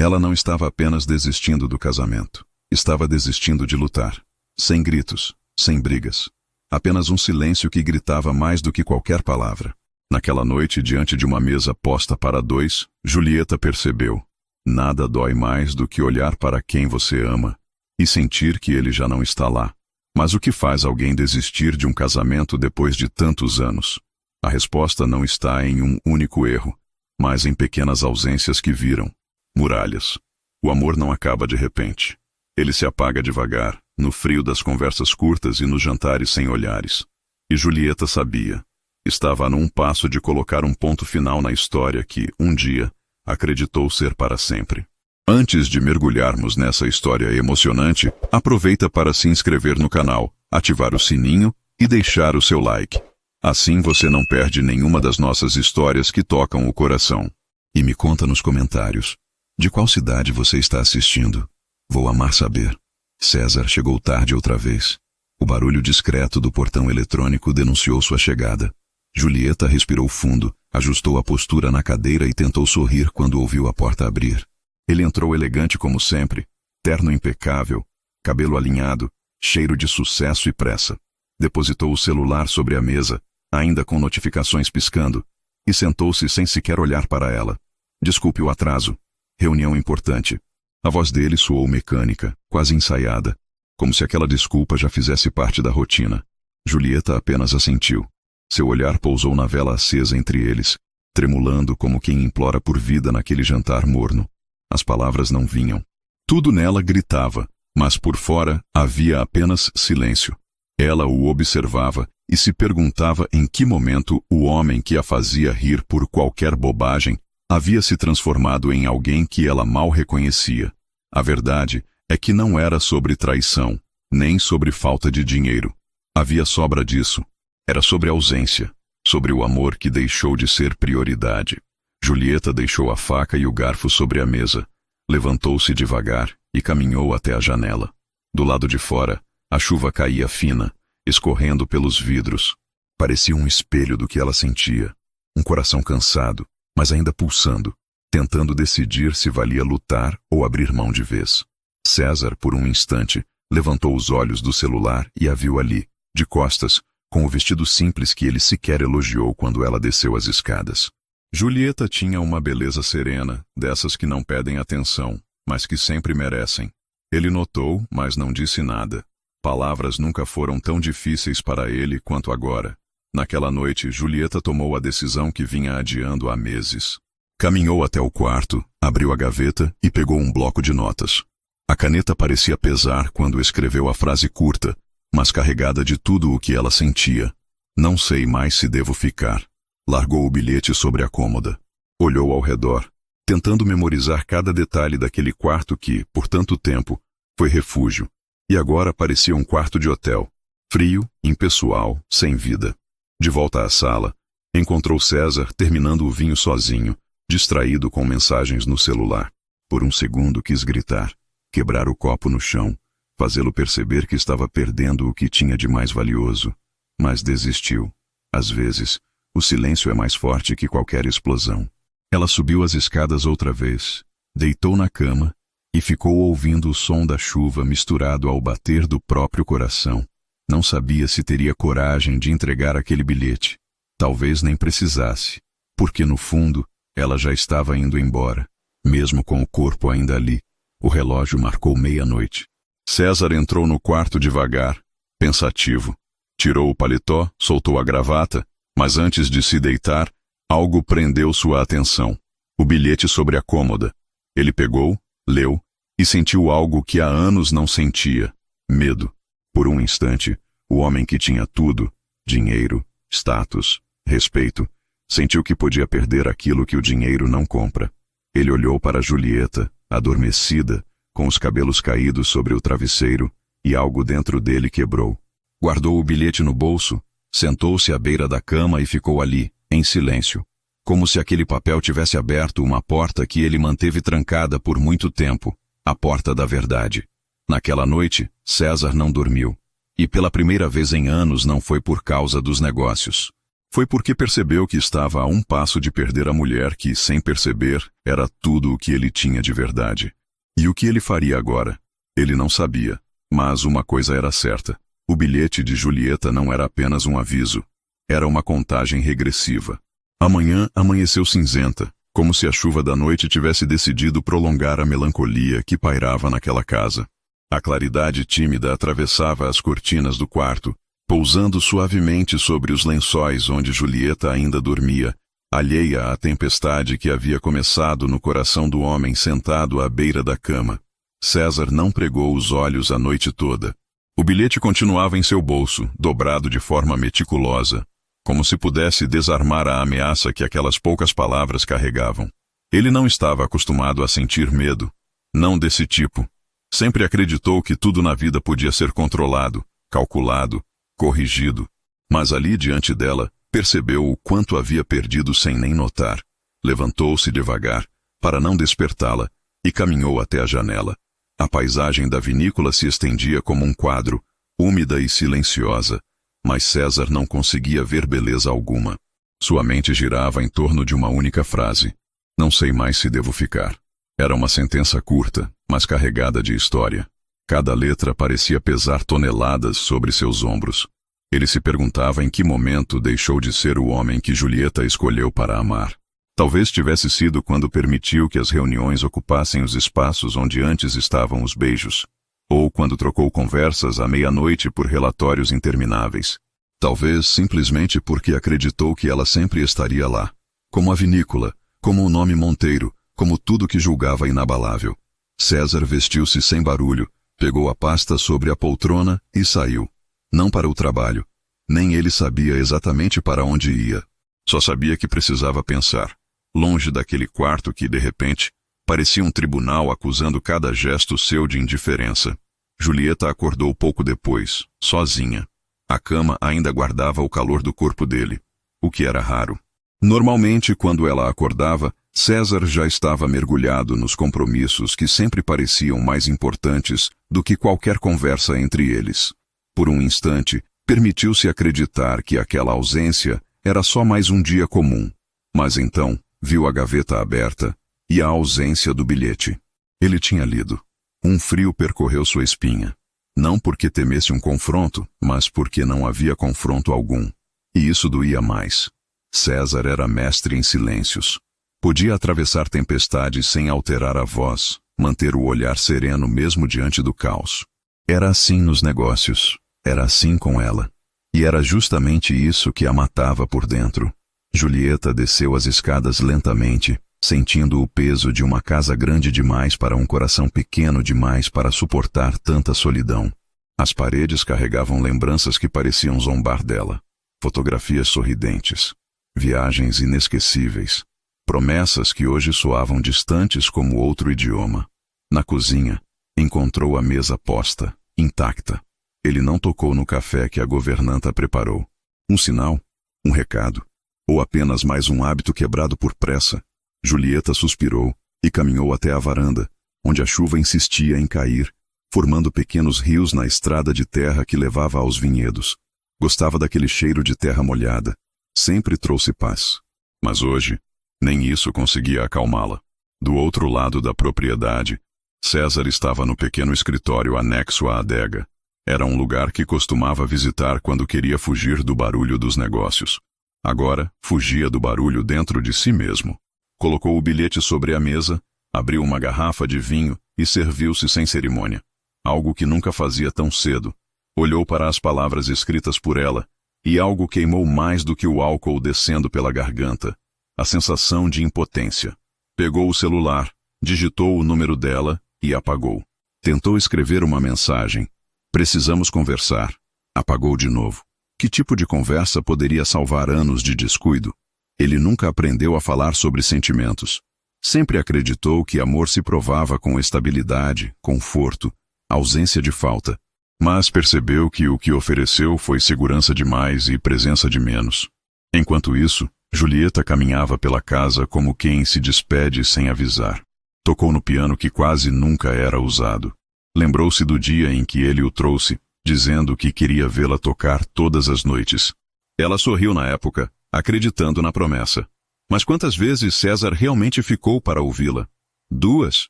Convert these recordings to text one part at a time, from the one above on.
Ela não estava apenas desistindo do casamento. Estava desistindo de lutar. Sem gritos, sem brigas. Apenas um silêncio que gritava mais do que qualquer palavra. Naquela noite, diante de uma mesa posta para dois, Julieta percebeu: nada dói mais do que olhar para quem você ama e sentir que ele já não está lá. Mas o que faz alguém desistir de um casamento depois de tantos anos? A resposta não está em um único erro, mas em pequenas ausências que viram muralhas. O amor não acaba de repente. Ele se apaga devagar, no frio das conversas curtas e nos jantares sem olhares. E Julieta sabia. Estava a um passo de colocar um ponto final na história que, um dia, acreditou ser para sempre. Antes de mergulharmos nessa história emocionante, aproveita para se inscrever no canal, ativar o sininho e deixar o seu like. Assim você não perde nenhuma das nossas histórias que tocam o coração. E me conta nos comentários, de qual cidade você está assistindo? Vou amar saber. César chegou tarde outra vez. O barulho discreto do portão eletrônico denunciou sua chegada. Julieta respirou fundo, ajustou a postura na cadeira e tentou sorrir quando ouviu a porta abrir. Ele entrou elegante como sempre, terno impecável, cabelo alinhado, cheiro de sucesso e pressa. Depositou o celular sobre a mesa, ainda com notificações piscando, e sentou-se sem sequer olhar para ela. Desculpe o atraso. Reunião importante. A voz dele soou mecânica, quase ensaiada, como se aquela desculpa já fizesse parte da rotina. Julieta apenas assentiu. Seu olhar pousou na vela acesa entre eles, tremulando como quem implora por vida naquele jantar morno. As palavras não vinham. Tudo nela gritava, mas por fora havia apenas silêncio. Ela o observava e se perguntava em que momento o homem que a fazia rir por qualquer bobagem havia se transformado em alguém que ela mal reconhecia. A verdade é que não era sobre traição, nem sobre falta de dinheiro. Havia sobra disso. Era sobre ausência, sobre o amor que deixou de ser prioridade. Julieta deixou a faca e o garfo sobre a mesa, levantou-se devagar e caminhou até a janela. Do lado de fora, a chuva caía fina, escorrendo pelos vidros. Parecia um espelho do que ela sentia. Um coração cansado, mas ainda pulsando, tentando decidir se valia lutar ou abrir mão de vez. César, por um instante, levantou os olhos do celular e a viu ali, de costas, com o vestido simples que ele sequer elogiou quando ela desceu as escadas. Julieta tinha uma beleza serena, dessas que não pedem atenção, mas que sempre merecem. Ele notou, mas não disse nada. Palavras nunca foram tão difíceis para ele quanto agora. Naquela noite, Julieta tomou a decisão que vinha adiando há meses. Caminhou até o quarto, abriu a gaveta e pegou um bloco de notas. A caneta parecia pesar quando escreveu a frase curta, mas carregada de tudo o que ela sentia. Não sei mais se devo ficar. Largou o bilhete sobre a cômoda. Olhou ao redor, tentando memorizar cada detalhe daquele quarto que, por tanto tempo, foi refúgio, e agora parecia um quarto de hotel. Frio, impessoal, sem vida. De volta à sala, encontrou César terminando o vinho sozinho, distraído com mensagens no celular. Por um segundo quis gritar, quebrar o copo no chão, fazê-lo perceber que estava perdendo o que tinha de mais valioso, mas desistiu. Às vezes, o silêncio é mais forte que qualquer explosão. Ela subiu as escadas outra vez, deitou na cama e ficou ouvindo o som da chuva misturado ao bater do próprio coração. Não sabia se teria coragem de entregar aquele bilhete. Talvez nem precisasse, porque no fundo, ela já estava indo embora, mesmo com o corpo ainda ali. O relógio marcou meia-noite. César entrou no quarto devagar, pensativo. Tirou o paletó, soltou a gravata, mas antes de se deitar, algo prendeu sua atenção. O bilhete sobre a cômoda. Ele pegou, leu, e sentiu algo que há anos não sentia: medo. Por um instante, o homem que tinha tudo, dinheiro, status, respeito, sentiu que podia perder aquilo que o dinheiro não compra. Ele olhou para Julieta, adormecida, com os cabelos caídos sobre o travesseiro, e algo dentro dele quebrou. Guardou o bilhete no bolso, sentou-se à beira da cama e ficou ali, em silêncio, como se aquele papel tivesse aberto uma porta que ele manteve trancada por muito tempo, a porta da verdade. Naquela noite, César não dormiu. E pela primeira vez em anos não foi por causa dos negócios. Foi porque percebeu que estava a um passo de perder a mulher que, sem perceber, era tudo o que ele tinha de verdade. E o que ele faria agora? Ele não sabia, mas uma coisa era certa. O bilhete de Julieta não era apenas um aviso. Era uma contagem regressiva. Amanhã amanheceu cinzenta, como se a chuva da noite tivesse decidido prolongar a melancolia que pairava naquela casa. A claridade tímida atravessava as cortinas do quarto, pousando suavemente sobre os lençóis onde Julieta ainda dormia, alheia à tempestade que havia começado no coração do homem sentado à beira da cama. César não pregou os olhos a noite toda. O bilhete continuava em seu bolso, dobrado de forma meticulosa, como se pudesse desarmar a ameaça que aquelas poucas palavras carregavam. Ele não estava acostumado a sentir medo. Não desse tipo. Sempre acreditou que tudo na vida podia ser controlado, calculado, corrigido. Mas ali diante dela, percebeu o quanto havia perdido sem nem notar. Levantou-se devagar, para não despertá-la, e caminhou até a janela. A paisagem da vinícola se estendia como um quadro, úmida e silenciosa, mas César não conseguia ver beleza alguma. Sua mente girava em torno de uma única frase. Não sei mais se devo ficar. Era uma sentença curta, mas carregada de história. Cada letra parecia pesar toneladas sobre seus ombros. Ele se perguntava em que momento deixou de ser o homem que Julieta escolheu para amar. Talvez tivesse sido quando permitiu que as reuniões ocupassem os espaços onde antes estavam os beijos. Ou quando trocou conversas à meia-noite por relatórios intermináveis. Talvez simplesmente porque acreditou que ela sempre estaria lá. Como a vinícola, como o nome Monteiro, como tudo que julgava inabalável. César vestiu-se sem barulho, pegou a pasta sobre a poltrona e saiu. Não para o trabalho. Nem ele sabia exatamente para onde ia. Só sabia que precisava pensar. Longe daquele quarto que, de repente, parecia um tribunal acusando cada gesto seu de indiferença. Julieta acordou pouco depois, sozinha. A cama ainda guardava o calor do corpo dele, o que era raro. Normalmente, quando ela acordava, César já estava mergulhado nos compromissos que sempre pareciam mais importantes do que qualquer conversa entre eles. Por um instante, permitiu-se acreditar que aquela ausência era só mais um dia comum. Mas então, viu a gaveta aberta e a ausência do bilhete. Ele tinha lido. Um frio percorreu sua espinha. Não porque temesse um confronto, mas porque não havia confronto algum. E isso doía mais. César era mestre em silêncios. Podia atravessar tempestades sem alterar a voz, manter o olhar sereno mesmo diante do caos. Era assim nos negócios. Era assim com ela. E era justamente isso que a matava por dentro. Julieta desceu as escadas lentamente, sentindo o peso de uma casa grande demais para um coração pequeno demais para suportar tanta solidão. As paredes carregavam lembranças que pareciam zombar dela. Fotografias sorridentes. Viagens inesquecíveis. Promessas que hoje soavam distantes como outro idioma. Na cozinha, encontrou a mesa posta, intacta. Ele não tocou no café que a governanta preparou. Um sinal? Um recado? Ou apenas mais um hábito quebrado por pressa? Julieta suspirou e caminhou até a varanda, onde a chuva insistia em cair, formando pequenos rios na estrada de terra que levava aos vinhedos. Gostava daquele cheiro de terra molhada. Sempre trouxe paz. Mas hoje, nem isso conseguia acalmá-la. Do outro lado da propriedade, César estava no pequeno escritório anexo à adega. Era um lugar que costumava visitar quando queria fugir do barulho dos negócios. Agora, fugia do barulho dentro de si mesmo. Colocou o bilhete sobre a mesa, abriu uma garrafa de vinho e serviu-se sem cerimônia. Algo que nunca fazia tão cedo. Olhou para as palavras escritas por ela, e algo queimou mais do que o álcool descendo pela garganta. A sensação de impotência. Pegou o celular, digitou o número dela e apagou. Tentou escrever uma mensagem. Precisamos conversar. Apagou de novo. Que tipo de conversa poderia salvar anos de descuido? Ele nunca aprendeu a falar sobre sentimentos. Sempre acreditou que amor se provava com estabilidade, conforto, ausência de falta. Mas percebeu que o que ofereceu foi segurança demais e presença de menos. Enquanto isso, Julieta caminhava pela casa como quem se despede sem avisar. Tocou no piano que quase nunca era usado. Lembrou-se do dia em que ele o trouxe, dizendo que queria vê-la tocar todas as noites. Ela sorriu na época, acreditando na promessa. Mas quantas vezes César realmente ficou para ouvi-la? 2?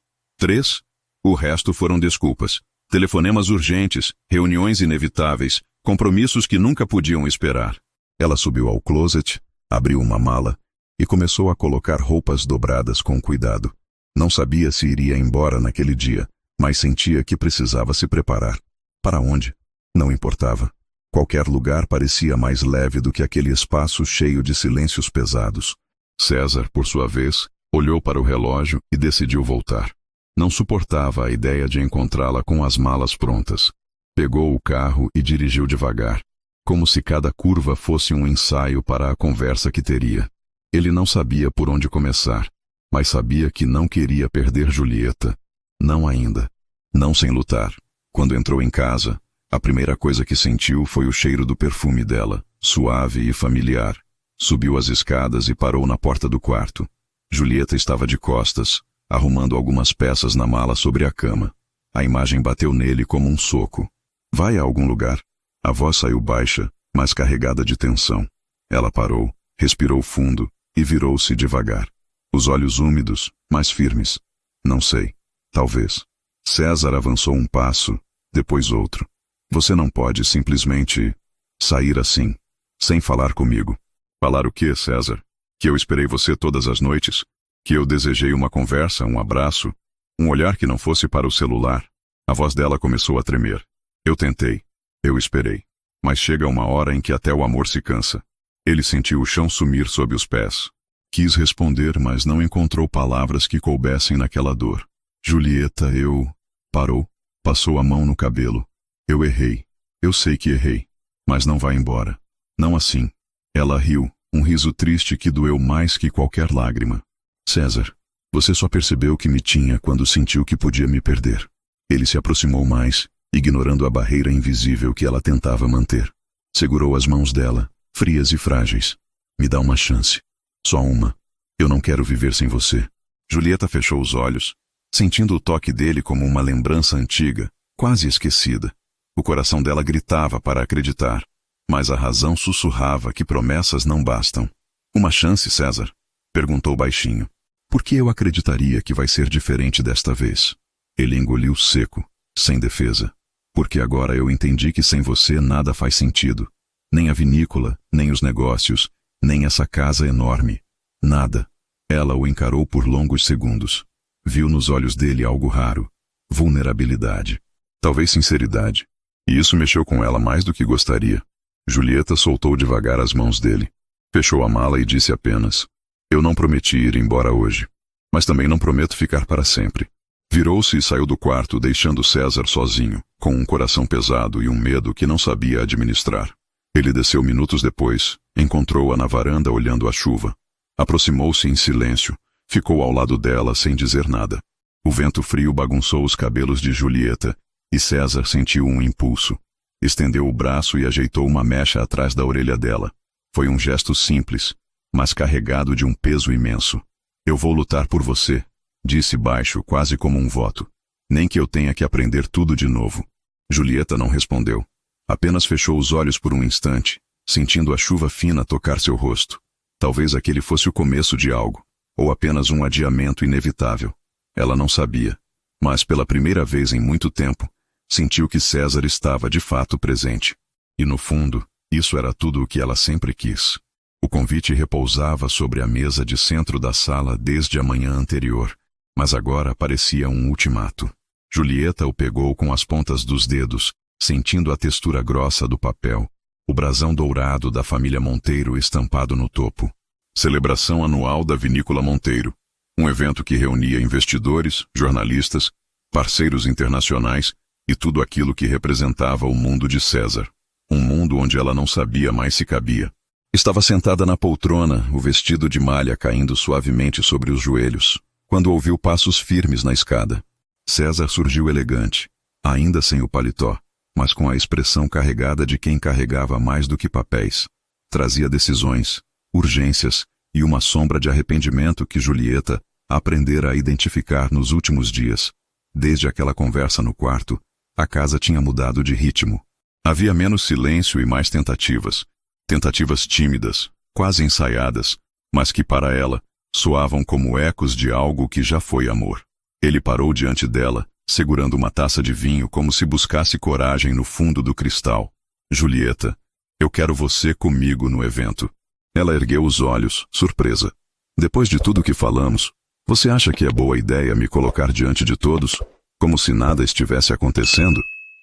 3? O resto foram desculpas. Telefonemas urgentes, reuniões inevitáveis, compromissos que nunca podiam esperar. Ela subiu ao closet, abriu uma mala e começou a colocar roupas dobradas com cuidado. Não sabia se iria embora naquele dia, mas sentia que precisava se preparar. Para onde? Não importava. Qualquer lugar parecia mais leve do que aquele espaço cheio de silêncios pesados. César, por sua vez, olhou para o relógio e decidiu voltar. Não suportava a ideia de encontrá-la com as malas prontas. Pegou o carro e dirigiu devagar, como se cada curva fosse um ensaio para a conversa que teria. Ele não sabia por onde começar, mas sabia que não queria perder Julieta. Não ainda. Não sem lutar. Quando entrou em casa, a primeira coisa que sentiu foi o cheiro do perfume dela, suave e familiar. Subiu as escadas e parou na porta do quarto. Julieta estava de costas, arrumando algumas peças na mala sobre a cama. A imagem bateu nele como um soco. Vai a algum lugar? A voz saiu baixa, mas carregada de tensão. Ela parou, respirou fundo e virou-se devagar. Os olhos úmidos, mas firmes. Não sei. Talvez. César avançou um passo, depois outro. Você não pode simplesmente sair assim, sem falar comigo. Falar o quê, César? Que eu esperei você todas as noites? Que eu desejei uma conversa, um abraço, um olhar que não fosse para o celular? A voz dela começou a tremer. Eu tentei. Eu esperei. Mas chega uma hora em que até o amor se cansa. Ele sentiu o chão sumir sob os pés. Quis responder, mas não encontrou palavras que coubessem naquela dor. Julieta, eu... Parou. Passou a mão no cabelo. Eu errei. Eu sei que errei. Mas não vá embora. Não assim. Ela riu, um riso triste que doeu mais que qualquer lágrima. César, você só percebeu que me tinha quando sentiu que podia me perder. Ele se aproximou mais, ignorando a barreira invisível que ela tentava manter. Segurou as mãos dela, frias e frágeis. Me dá uma chance. Só uma. Eu não quero viver sem você. Julieta fechou os olhos, sentindo o toque dele como uma lembrança antiga, quase esquecida. O coração dela gritava para acreditar, mas a razão sussurrava que promessas não bastam. Uma chance, César? Perguntou baixinho. Por que eu acreditaria que vai ser diferente desta vez? Ele engoliu seco, sem defesa. Porque agora eu entendi que sem você nada faz sentido. Nem a vinícola, nem os negócios, nem essa casa enorme. Nada. Ela o encarou por longos segundos. Viu nos olhos dele algo raro. Vulnerabilidade. Talvez sinceridade. E isso mexeu com ela mais do que gostaria. Julieta soltou devagar as mãos dele. Fechou a mala e disse apenas: eu não prometi ir embora hoje. Mas também não prometo ficar para sempre. Virou-se e saiu do quarto, deixando César sozinho, com um coração pesado e um medo que não sabia administrar. Ele desceu minutos depois, encontrou-a na varanda olhando a chuva. Aproximou-se em silêncio, ficou ao lado dela sem dizer nada. O vento frio bagunçou os cabelos de Julieta, e César sentiu um impulso. Estendeu o braço e ajeitou uma mecha atrás da orelha dela. Foi um gesto simples, mas carregado de um peso imenso. Eu vou lutar por você, disse baixo, quase como um voto. Nem que eu tenha que aprender tudo de novo. Julieta não respondeu. Apenas fechou os olhos por um instante, sentindo a chuva fina tocar seu rosto. Talvez aquele fosse o começo de algo, ou apenas um adiamento inevitável. Ela não sabia, mas pela primeira vez em muito tempo, sentiu que César estava de fato presente. E no fundo, isso era tudo o que ela sempre quis. O convite repousava sobre a mesa de centro da sala desde a manhã anterior, mas agora parecia um ultimato. Julieta o pegou com as pontas dos dedos, sentindo a textura grossa do papel, o brasão dourado da família Monteiro estampado no topo. Celebração anual da Vinícola Monteiro, um evento que reunia investidores, jornalistas, parceiros internacionais e tudo aquilo que representava o mundo de César. Um mundo onde ela não sabia mais se cabia. Estava sentada na poltrona, o vestido de malha caindo suavemente sobre os joelhos, quando ouviu passos firmes na escada. César surgiu elegante, ainda sem o paletó, mas com a expressão carregada de quem carregava mais do que papéis. Trazia decisões, urgências e uma sombra de arrependimento que Julieta aprendera a identificar nos últimos dias. Desde aquela conversa no quarto, a casa tinha mudado de ritmo. Havia menos silêncio e mais tentativas. Tentativas tímidas, quase ensaiadas, mas que para ela soavam como ecos de algo que já foi amor. Ele parou diante dela, segurando uma taça de vinho como se buscasse coragem no fundo do cristal. Julieta, eu quero você comigo no evento. Ela ergueu os olhos, surpresa. Depois de tudo que falamos, você acha que é boa ideia me colocar diante de todos, como se nada estivesse acontecendo?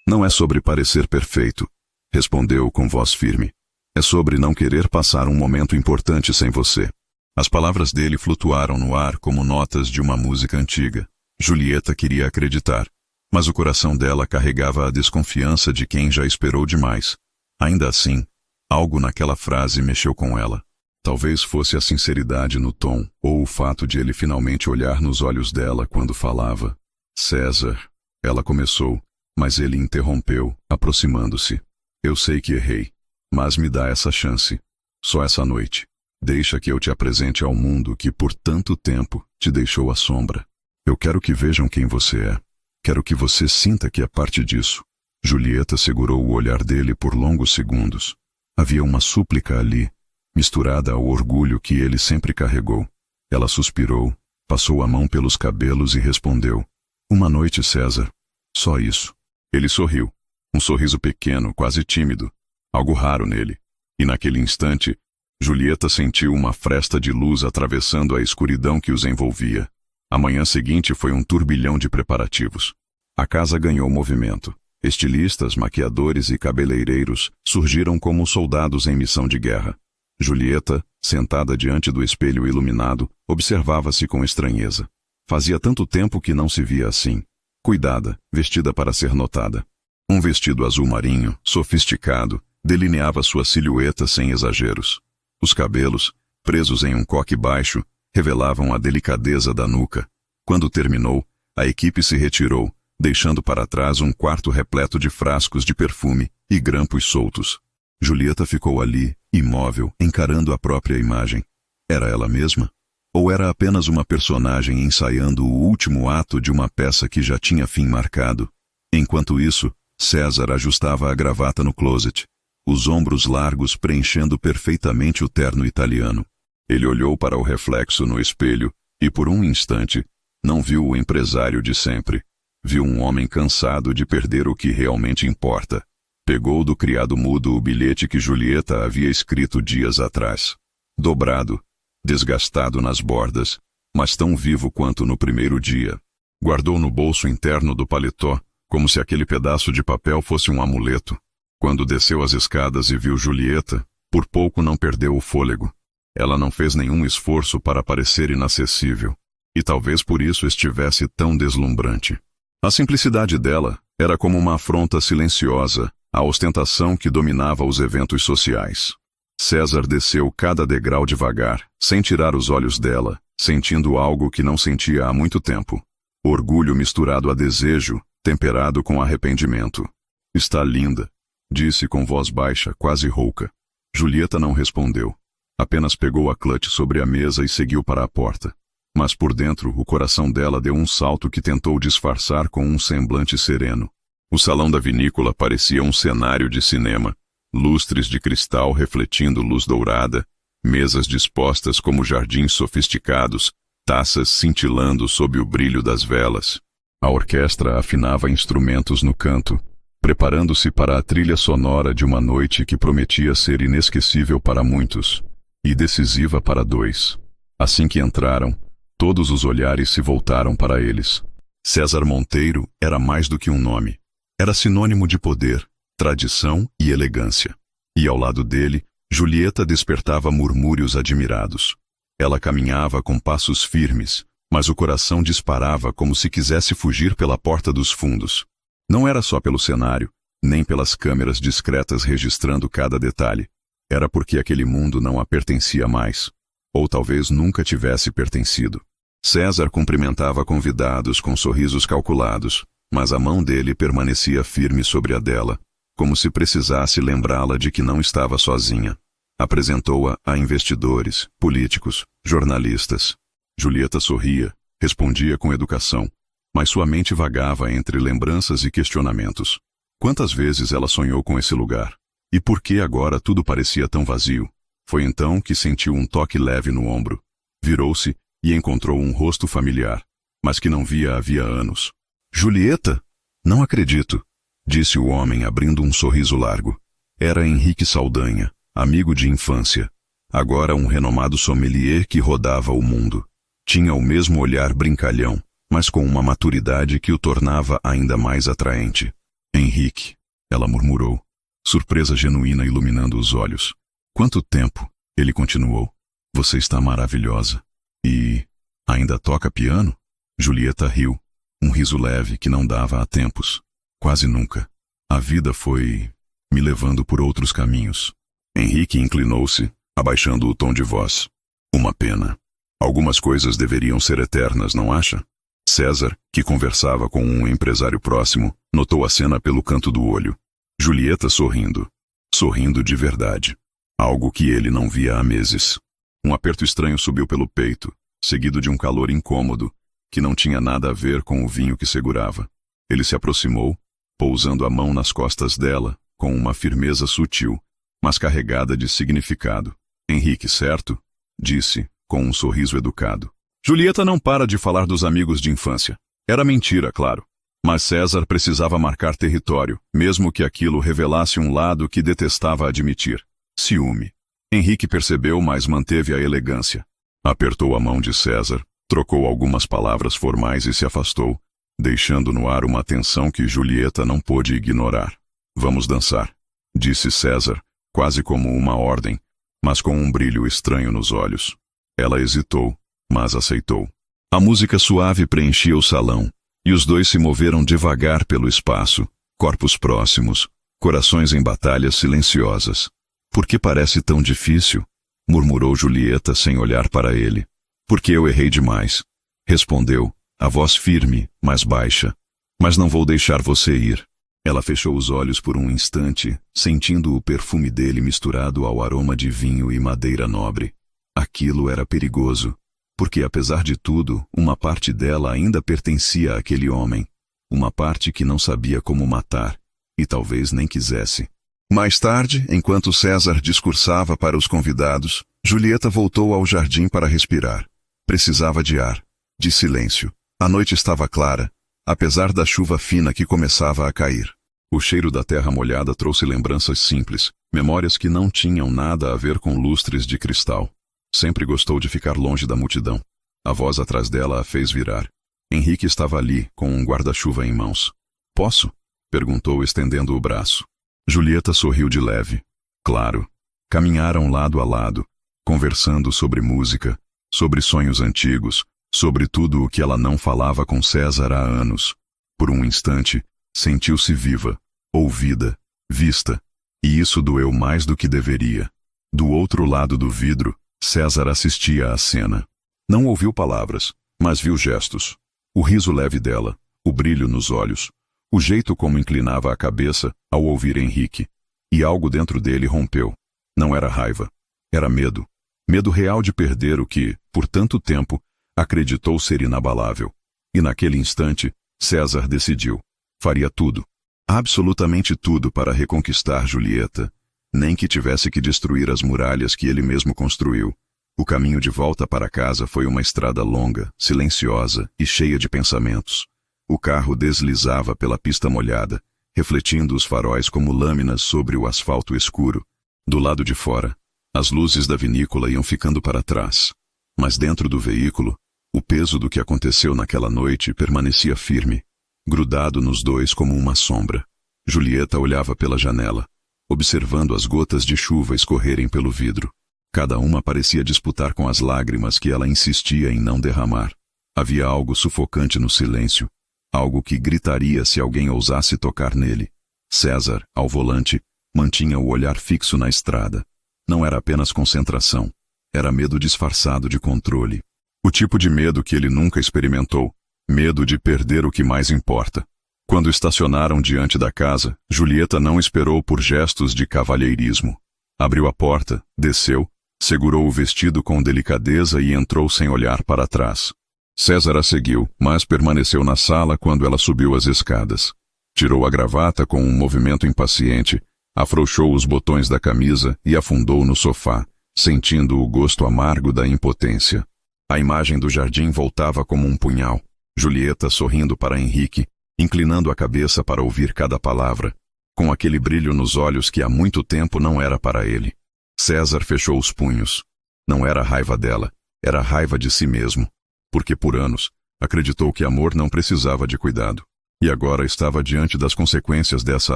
Não é sobre parecer perfeito, respondeu com voz firme. É sobre não querer passar um momento importante sem você. As palavras dele flutuaram no ar como notas de uma música antiga. Julieta queria acreditar, mas o coração dela carregava a desconfiança de quem já esperou demais. Ainda assim, algo naquela frase mexeu com ela. Talvez fosse a sinceridade no tom, ou o fato de ele finalmente olhar nos olhos dela quando falava. César, ela começou, mas ele interrompeu, aproximando-se. Eu sei que errei, mas me dá essa chance. Só essa noite. Deixa que eu te apresente ao mundo que por tanto tempo te deixou à sombra. Eu quero que vejam quem você é. Quero que você sinta que é parte disso. Julieta segurou o olhar dele por longos segundos. Havia uma súplica ali, misturada ao orgulho que ele sempre carregou. Ela suspirou, passou a mão pelos cabelos e respondeu. Uma noite, César. Só isso. Ele sorriu. Um sorriso pequeno, quase tímido. Algo raro nele. E naquele instante, Julieta sentiu uma fresta de luz atravessando a escuridão que os envolvia. A manhã seguinte foi um turbilhão de preparativos. A casa ganhou movimento. Estilistas, maquiadores e cabeleireiros surgiram como soldados em missão de guerra. Julieta, sentada diante do espelho iluminado, observava-se com estranheza. Fazia tanto tempo que não se via assim. Cuidada, vestida para ser notada. Um vestido azul marinho, sofisticado, delineava sua silhueta sem exageros. Os cabelos, presos em um coque baixo, revelavam a delicadeza da nuca. Quando terminou, a equipe se retirou, deixando para trás um quarto repleto de frascos de perfume e grampos soltos. Julieta ficou ali, imóvel, encarando a própria imagem. Era ela mesma? Ou era apenas uma personagem ensaiando o último ato de uma peça que já tinha fim marcado? Enquanto isso, César ajustava a gravata no closet, os ombros largos preenchendo perfeitamente o terno italiano. Ele olhou para o reflexo no espelho e, por um instante, não viu o empresário de sempre. Viu um homem cansado de perder o que realmente importa. Pegou do criado mudo o bilhete que Julieta havia escrito dias atrás. Dobrado, desgastado nas bordas, mas tão vivo quanto no primeiro dia. Guardou no bolso interno do paletó, como se aquele pedaço de papel fosse um amuleto. Quando desceu as escadas e viu Julieta, por pouco não perdeu o fôlego. Ela não fez nenhum esforço para parecer inacessível, e talvez por isso estivesse tão deslumbrante. A simplicidade dela era como uma afronta silenciosa à ostentação que dominava os eventos sociais. César desceu cada degrau devagar, sem tirar os olhos dela, sentindo algo que não sentia há muito tempo. Orgulho misturado a desejo, temperado com arrependimento. Está linda, disse com voz baixa, quase rouca. Julieta não respondeu. Apenas pegou a clutch sobre a mesa e seguiu para a porta. Mas por dentro, o coração dela deu um salto que tentou disfarçar com um semblante sereno. O salão da vinícola parecia um cenário de cinema. Lustres de cristal refletindo luz dourada, mesas dispostas como jardins sofisticados, taças cintilando sob o brilho das velas. A orquestra afinava instrumentos no canto, preparando-se para a trilha sonora de uma noite que prometia ser inesquecível para muitos e decisiva para dois. Assim que entraram, todos os olhares se voltaram para eles. César Monteiro era mais do que um nome. Era sinônimo de poder, tradição e elegância. E ao lado dele, Julieta despertava murmúrios admirados. Ela caminhava com passos firmes, mas o coração disparava como se quisesse fugir pela porta dos fundos. Não era só pelo cenário, nem pelas câmeras discretas registrando cada detalhe. Era porque aquele mundo não a pertencia mais. Ou talvez nunca tivesse pertencido. César cumprimentava convidados com sorrisos calculados, mas a mão dele permanecia firme sobre a dela, como se precisasse lembrá-la de que não estava sozinha. Apresentou-a a investidores, políticos, jornalistas. Julieta sorria, respondia com educação, mas sua mente vagava entre lembranças e questionamentos. Quantas vezes ela sonhou com esse lugar? E por que agora tudo parecia tão vazio? Foi então que sentiu um toque leve no ombro. Virou-se e encontrou um rosto familiar, mas que não via havia anos. Julieta? Não acredito, disse o homem abrindo um sorriso largo. Era Henrique Saldanha, amigo de infância. Agora um renomado sommelier que rodava o mundo. Tinha o mesmo olhar brincalhão, mas com uma maturidade que o tornava ainda mais atraente. Henrique, ela murmurou, surpresa genuína iluminando os olhos. Quanto tempo? Ele continuou. Você está maravilhosa. E ainda toca piano? Julieta riu, um riso leve que não dava há tempos. Quase nunca. A vida foi me levando por outros caminhos. Henrique inclinou-se, abaixando o tom de voz. Uma pena. Algumas coisas deveriam ser eternas, não acha? César, que conversava com um empresário próximo, notou a cena pelo canto do olho. Julieta sorrindo. Sorrindo de verdade. Algo que ele não via há meses. Um aperto estranho subiu pelo peito, seguido de um calor incômodo, que não tinha nada a ver com o vinho que segurava. Ele se aproximou, pousando a mão nas costas dela, com uma firmeza sutil, mas carregada de significado. Henrique, certo? Disse, com um sorriso educado. Julieta não para de falar dos amigos de infância. Era mentira, claro. Mas César precisava marcar território, mesmo que aquilo revelasse um lado que detestava admitir. Ciúme. Henrique percebeu, mas manteve a elegância. Apertou a mão de César, trocou algumas palavras formais e se afastou, deixando no ar uma tensão que Julieta não pôde ignorar. Vamos dançar, disse César, quase como uma ordem, mas com um brilho estranho nos olhos. Ela hesitou, mas aceitou. A música suave preenchia o salão, e os dois se moveram devagar pelo espaço, corpos próximos, corações em batalhas silenciosas. Por que parece tão difícil? Murmurou Julieta sem olhar para ele. Porque eu errei demais. Respondeu, a voz firme, mas baixa. Mas não vou deixar você ir. Ela fechou os olhos por um instante, sentindo o perfume dele misturado ao aroma de vinho e madeira nobre. Aquilo era perigoso, porque apesar de tudo, uma parte dela ainda pertencia àquele homem. Uma parte que não sabia como matar, e talvez nem quisesse. Mais tarde, enquanto César discursava para os convidados, Julieta voltou ao jardim para respirar. Precisava de ar, de silêncio. A noite estava clara, apesar da chuva fina que começava a cair. O cheiro da terra molhada trouxe lembranças simples, memórias que não tinham nada a ver com lustres de cristal. Sempre gostou de ficar longe da multidão. A voz atrás dela a fez virar. Henrique estava ali, com um guarda-chuva em mãos. Posso? Perguntou, estendendo o braço. Julieta sorriu de leve. Claro. Caminharam lado a lado, conversando sobre música, sobre sonhos antigos, sobre tudo o que ela não falava com César há anos. Por um instante, sentiu-se viva, ouvida, vista, e isso doeu mais do que deveria. Do outro lado do vidro, César assistia à cena. Não ouviu palavras, mas viu gestos. O riso leve dela, o brilho nos olhos, o jeito como inclinava a cabeça ao ouvir Henrique. E algo dentro dele rompeu. Não era raiva. Era medo. Medo real de perder o que, por tanto tempo, acreditou ser inabalável. E naquele instante, César decidiu. Faria tudo. Absolutamente tudo para reconquistar Julieta. Nem que tivesse que destruir as muralhas que ele mesmo construiu. O caminho de volta para casa foi uma estrada longa, silenciosa e cheia de pensamentos. O carro deslizava pela pista molhada, refletindo os faróis como lâminas sobre o asfalto escuro. Do lado de fora, as luzes da vinícola iam ficando para trás. Mas dentro do veículo, o peso do que aconteceu naquela noite permanecia firme, grudado nos dois como uma sombra. Julieta olhava pela janela, observando as gotas de chuva escorrerem pelo vidro. Cada uma parecia disputar com as lágrimas que ela insistia em não derramar. Havia algo sufocante no silêncio, algo que gritaria se alguém ousasse tocar nele. César, ao volante, mantinha o olhar fixo na estrada. Não era apenas concentração, era medo disfarçado de controle. O tipo de medo que ele nunca experimentou, medo de perder o que mais importa. Quando estacionaram diante da casa, Julieta não esperou por gestos de cavalheirismo. Abriu a porta, desceu, segurou o vestido com delicadeza e entrou sem olhar para trás. César a seguiu, mas permaneceu na sala quando ela subiu as escadas. Tirou a gravata com um movimento impaciente, afrouxou os botões da camisa e afundou no sofá, sentindo o gosto amargo da impotência. A imagem do jardim voltava como um punhal. Julieta sorrindo para Henrique, inclinando a cabeça para ouvir cada palavra, com aquele brilho nos olhos que há muito tempo não era para ele. César fechou os punhos. Não era raiva dela, era raiva de si mesmo, porque por anos acreditou que amor não precisava de cuidado. E agora estava diante das consequências dessa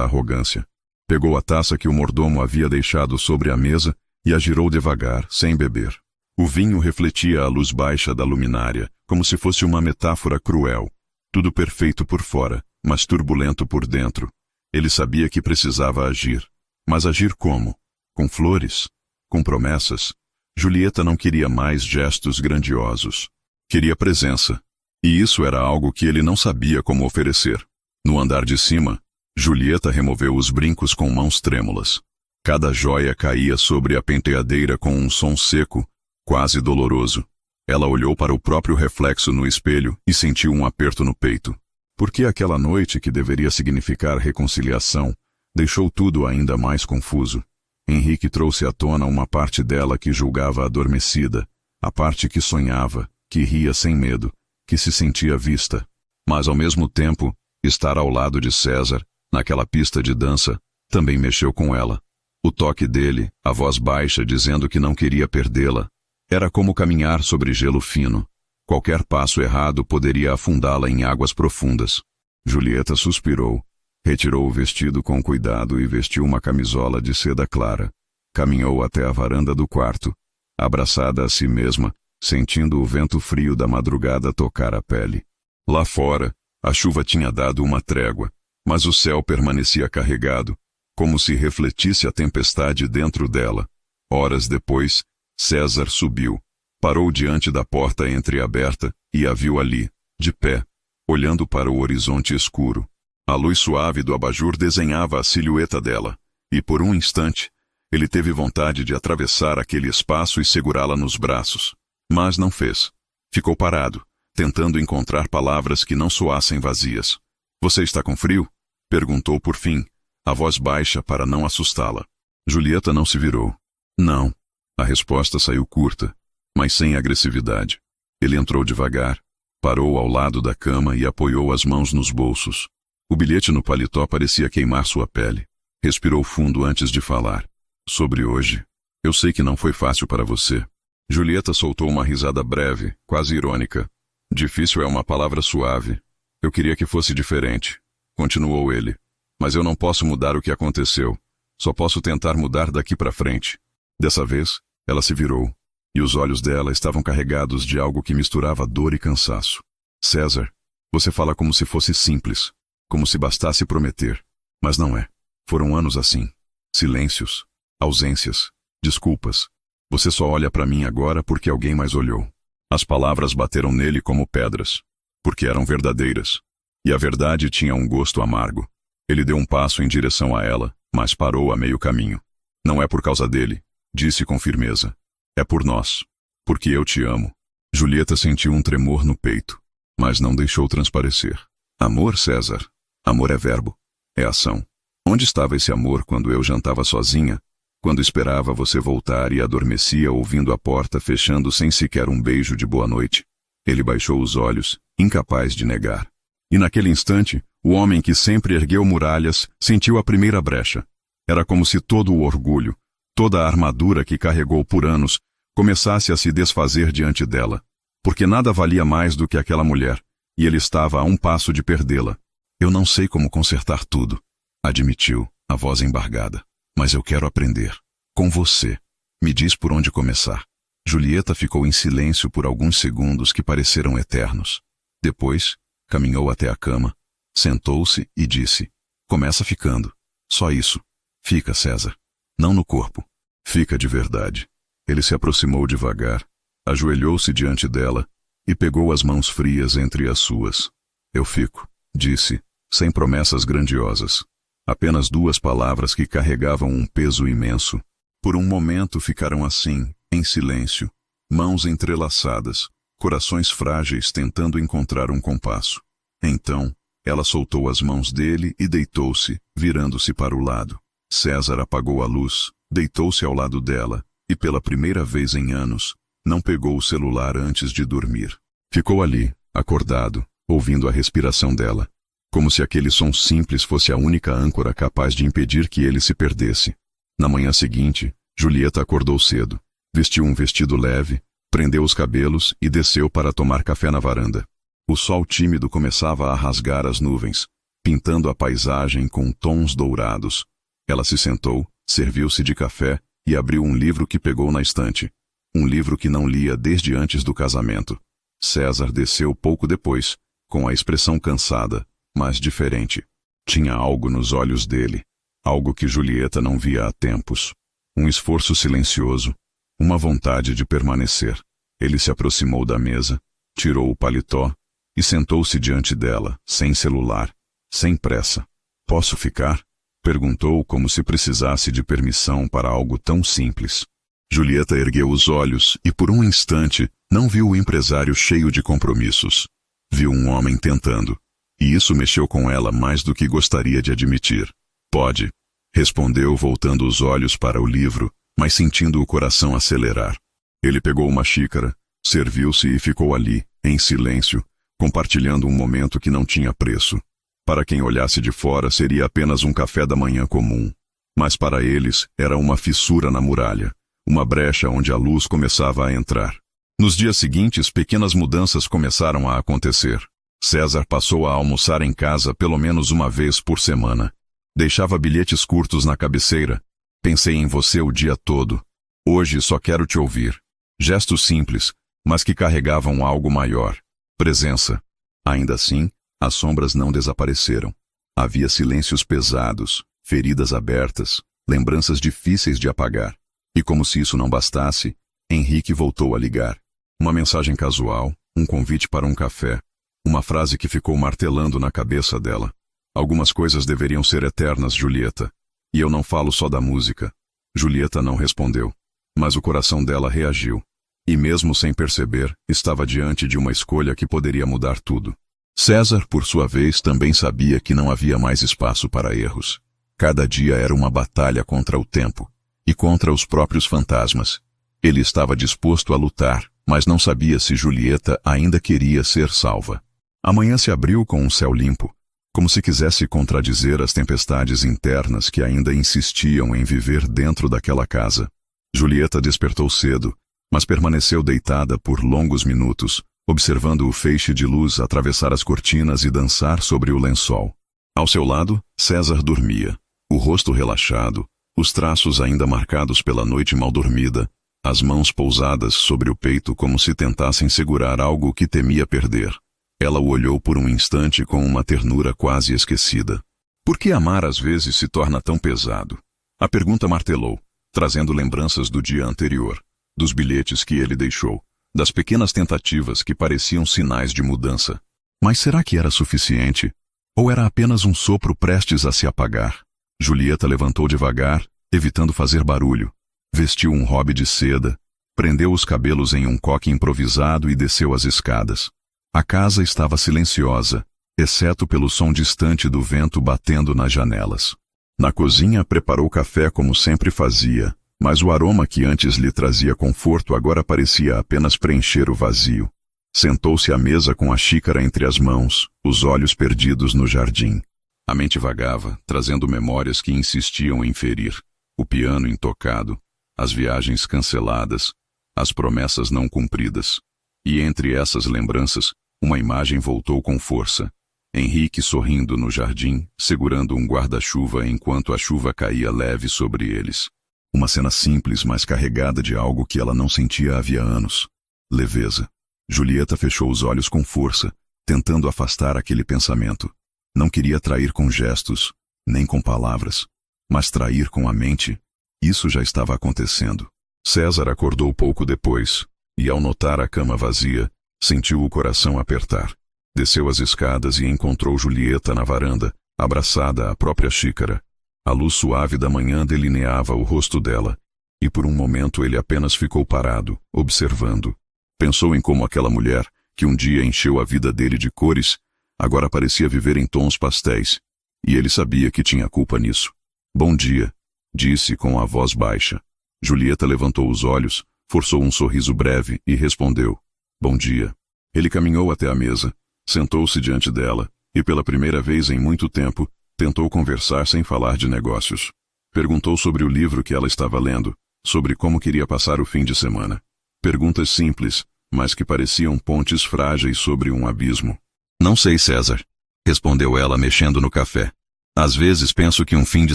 arrogância. Pegou a taça que o mordomo havia deixado sobre a mesa e a girou devagar, sem beber. O vinho refletia a luz baixa da luminária, como se fosse uma metáfora cruel. Tudo perfeito por fora, mas turbulento por dentro. Ele sabia que precisava agir. Mas agir como? Com flores? Com promessas? Julieta não queria mais gestos grandiosos. Queria presença. E isso era algo que ele não sabia como oferecer. No andar de cima, Julieta removeu os brincos com mãos trêmulas. Cada joia caía sobre a penteadeira com um som seco, quase doloroso. Ela olhou para o próprio reflexo no espelho e sentiu um aperto no peito. Porque aquela noite, que deveria significar reconciliação, deixou tudo ainda mais confuso. Henrique trouxe à tona uma parte dela que julgava adormecida, a parte que sonhava, que ria sem medo, que se sentia vista. Mas ao mesmo tempo, estar ao lado de César, naquela pista de dança, também mexeu com ela. O toque dele, a voz baixa dizendo que não queria perdê-la, era como caminhar sobre gelo fino. Qualquer passo errado poderia afundá-la em águas profundas. Julieta suspirou, retirou o vestido com cuidado e vestiu uma camisola de seda clara. Caminhou até a varanda do quarto, abraçada a si mesma, sentindo o vento frio da madrugada tocar a pele. Lá fora, a chuva tinha dado uma trégua, mas o céu permanecia carregado, como se refletisse a tempestade dentro dela. Horas depois, César subiu, parou diante da porta entreaberta e a viu ali, de pé, olhando para o horizonte escuro. A luz suave do abajur desenhava a silhueta dela, e por um instante, ele teve vontade de atravessar aquele espaço e segurá-la nos braços. Mas não fez. Ficou parado, tentando encontrar palavras que não soassem vazias. "Você está com frio?" perguntou por fim, a voz baixa para não assustá-la. Julieta não se virou. "Não." A resposta saiu curta, mas sem agressividade. Ele entrou devagar, parou ao lado da cama e apoiou as mãos nos bolsos. O bilhete no paletó parecia queimar sua pele. Respirou fundo antes de falar. "Sobre hoje. Eu sei que não foi fácil para você." Julieta soltou uma risada breve, quase irônica. "Difícil é uma palavra suave. Eu queria que fosse diferente." Continuou ele. "Mas eu não posso mudar o que aconteceu. Só posso tentar mudar daqui para frente." Dessa vez, ela se virou, e os olhos dela estavam carregados de algo que misturava dor e cansaço. "César, você fala como se fosse simples, como se bastasse prometer. Mas não é. Foram anos assim. Silêncios, ausências, desculpas. Você só olha para mim agora porque alguém mais olhou." As palavras bateram nele como pedras, porque eram verdadeiras. E a verdade tinha um gosto amargo. Ele deu um passo em direção a ela, mas parou a meio caminho. "Não é por causa dele," disse com firmeza. "É por nós. Porque eu te amo." Julieta sentiu um tremor no peito, mas não deixou transparecer. "Amor, César? Amor é verbo. É ação. Onde estava esse amor quando eu jantava sozinha? Quando esperava você voltar e adormecia ouvindo a porta fechando sem sequer um beijo de boa noite?" Ele baixou os olhos, incapaz de negar. E naquele instante, o homem que sempre ergueu muralhas sentiu a primeira brecha. Era como se todo o orgulho, toda a armadura que carregou por anos, começasse a se desfazer diante dela. Porque nada valia mais do que aquela mulher, e ele estava a um passo de perdê-la. "Eu não sei como consertar tudo," admitiu, a voz embargada. "Mas eu quero aprender. Com você. Me diz por onde começar." Julieta ficou em silêncio por alguns segundos que pareceram eternos. Depois, caminhou até a cama, sentou-se e disse: "Começa ficando. Só isso. Fica, César. Não no corpo. Fica de verdade." Ele se aproximou devagar, ajoelhou-se diante dela e pegou as mãos frias entre as suas. "Eu fico," disse, sem promessas grandiosas. Apenas duas palavras que carregavam um peso imenso. Por um momento ficaram assim, em silêncio, mãos entrelaçadas, corações frágeis tentando encontrar um compasso. Então, ela soltou as mãos dele e deitou-se, virando-se para o lado. César apagou a luz, deitou-se ao lado dela, e pela primeira vez em anos, não pegou o celular antes de dormir. Ficou ali, acordado, ouvindo a respiração dela, como se aquele som simples fosse a única âncora capaz de impedir que ele se perdesse. Na manhã seguinte, Julieta acordou cedo, vestiu um vestido leve, prendeu os cabelos e desceu para tomar café na varanda. O sol tímido começava a rasgar as nuvens, pintando a paisagem com tons dourados. Ela se sentou, serviu-se de café e abriu um livro que pegou na estante. Um livro que não lia desde antes do casamento. César desceu pouco depois, com a expressão cansada, mas diferente. Tinha algo nos olhos dele, algo que Julieta não via há tempos. Um esforço silencioso, uma vontade de permanecer. Ele se aproximou da mesa, tirou o paletó e sentou-se diante dela, sem celular, sem pressa. "Posso ficar?" perguntou como se precisasse de permissão para algo tão simples. Julieta ergueu os olhos e por um instante não viu o empresário cheio de compromissos. Viu um homem tentando, e isso mexeu com ela mais do que gostaria de admitir. "Pode", respondeu voltando os olhos para o livro, mas sentindo o coração acelerar. Ele pegou uma xícara, serviu-se e ficou ali, em silêncio, compartilhando um momento que não tinha preço. Para quem olhasse de fora seria apenas um café da manhã comum, mas para eles era uma fissura na muralha, uma brecha onde a luz começava a entrar. Nos dias seguintes, pequenas mudanças começaram a acontecer. César passou a almoçar em casa pelo menos uma vez por semana. Deixava bilhetes curtos na cabeceira. "Pensei em você o dia todo. Hoje só quero te ouvir." Gestos simples, mas que carregavam algo maior. Presença. Ainda assim, as sombras não desapareceram. Havia silêncios pesados, feridas abertas, lembranças difíceis de apagar. E como se isso não bastasse, Henrique voltou a ligar. Uma mensagem casual, um convite para um café, uma frase que ficou martelando na cabeça dela. "Algumas coisas deveriam ser eternas, Julieta. E eu não falo só da música." Julieta não respondeu, mas o coração dela reagiu. E mesmo sem perceber, estava diante de uma escolha que poderia mudar tudo. César, por sua vez, também sabia que não havia mais espaço para erros. Cada dia era uma batalha contra o tempo e contra os próprios fantasmas. Ele estava disposto a lutar, mas não sabia se Julieta ainda queria ser salva. A manhã se abriu com um céu limpo, como se quisesse contradizer as tempestades internas que ainda insistiam em viver dentro daquela casa. Julieta despertou cedo, mas permaneceu deitada por longos minutos, observando o feixe de luz atravessar as cortinas e dançar sobre o lençol. Ao seu lado, César dormia, o rosto relaxado, os traços ainda marcados pela noite mal dormida, as mãos pousadas sobre o peito como se tentassem segurar algo que temia perder. Ela o olhou por um instante com uma ternura quase esquecida. Por que amar às vezes se torna tão pesado? A pergunta martelou, trazendo lembranças do dia anterior, dos bilhetes que ele deixou, das pequenas tentativas que pareciam sinais de mudança. Mas será que era suficiente? Ou era apenas um sopro prestes a se apagar? Julieta levantou devagar, evitando fazer barulho. Vestiu um robe de seda, prendeu os cabelos em um coque improvisado e desceu as escadas. A casa estava silenciosa, exceto pelo som distante do vento batendo nas janelas. Na cozinha preparou café como sempre fazia, mas o aroma que antes lhe trazia conforto agora parecia apenas preencher o vazio. Sentou-se à mesa com a xícara entre as mãos, os olhos perdidos no jardim. A mente vagava, trazendo memórias que insistiam em ferir. O piano intocado, as viagens canceladas, as promessas não cumpridas. E entre essas lembranças, uma imagem voltou com força. Henrique sorrindo no jardim, segurando um guarda-chuva enquanto a chuva caía leve sobre eles. Uma cena simples, mas carregada de algo que ela não sentia havia anos. Leveza. Julieta fechou os olhos com força, tentando afastar aquele pensamento. Não queria trair com gestos, nem com palavras, mas trair com a mente. Isso já estava acontecendo. César acordou pouco depois, e ao notar a cama vazia, sentiu o coração apertar. Desceu as escadas e encontrou Julieta na varanda, abraçada à própria xícara. A luz suave da manhã delineava o rosto dela, e por um momento ele apenas ficou parado, observando. Pensou em como aquela mulher, que um dia encheu a vida dele de cores, agora parecia viver em tons pastéis, e ele sabia que tinha culpa nisso. "Bom dia", disse com a voz baixa. Julieta levantou os olhos, forçou um sorriso breve e respondeu: Bom dia. Ele caminhou até a mesa, sentou-se diante dela e, pela primeira vez em muito tempo, tentou conversar sem falar de negócios. Perguntou sobre o livro que ela estava lendo, sobre como queria passar o fim de semana. Perguntas simples, mas que pareciam pontes frágeis sobre um abismo. Não sei, César, respondeu ela mexendo no café. Às vezes penso que um fim de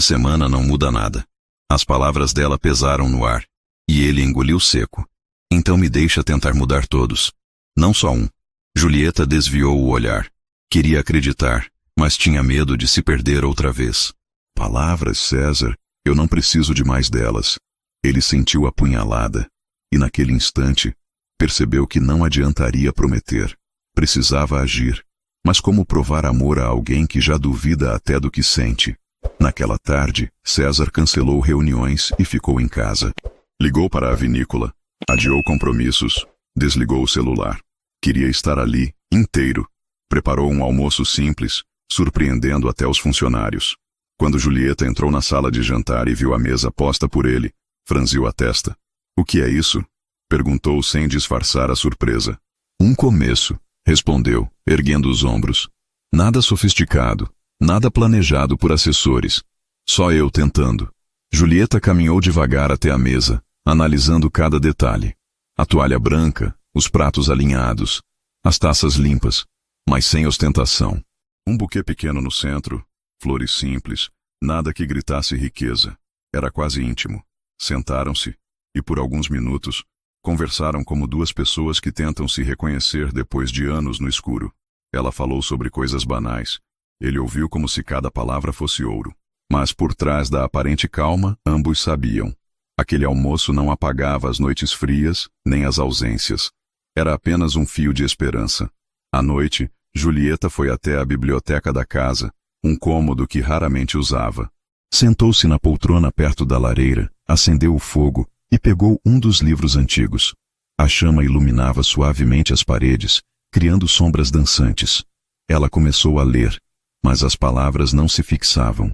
semana não muda nada. As palavras dela pesaram no ar, e ele engoliu seco. Então me deixa tentar mudar todos. Não só um. Julieta desviou o olhar. Queria acreditar, mas tinha medo de se perder outra vez. Palavras, César, eu não preciso de mais delas. Ele sentiu a punhalada, e naquele instante, percebeu que não adiantaria prometer. Precisava agir. Mas como provar amor a alguém que já duvida até do que sente? Naquela tarde, César cancelou reuniões e ficou em casa. Ligou para a vinícola, adiou compromissos, desligou o celular. Queria estar ali, inteiro. Preparou um almoço simples, surpreendendo até os funcionários. Quando Julieta entrou na sala de jantar e viu a mesa posta por ele, franziu a testa. O que é isso? Perguntou sem disfarçar a surpresa. Um começo, respondeu, erguendo os ombros. Nada sofisticado, nada planejado por assessores. Só eu tentando. Julieta caminhou devagar até a mesa, analisando cada detalhe. A toalha branca, os pratos alinhados, as taças limpas, mas sem ostentação. Um buquê pequeno no centro, flores simples, nada que gritasse riqueza. Era quase íntimo. Sentaram-se, e por alguns minutos, conversaram como duas pessoas que tentam se reconhecer depois de anos no escuro. Ela falou sobre coisas banais. Ele ouviu como se cada palavra fosse ouro. Mas por trás da aparente calma, ambos sabiam. Aquele almoço não apagava as noites frias, nem as ausências. Era apenas um fio de esperança. À noite, Julieta foi até a biblioteca da casa, um cômodo que raramente usava. Sentou-se na poltrona perto da lareira, acendeu o fogo e pegou um dos livros antigos. A chama iluminava suavemente as paredes, criando sombras dançantes. Ela começou a ler, mas as palavras não se fixavam.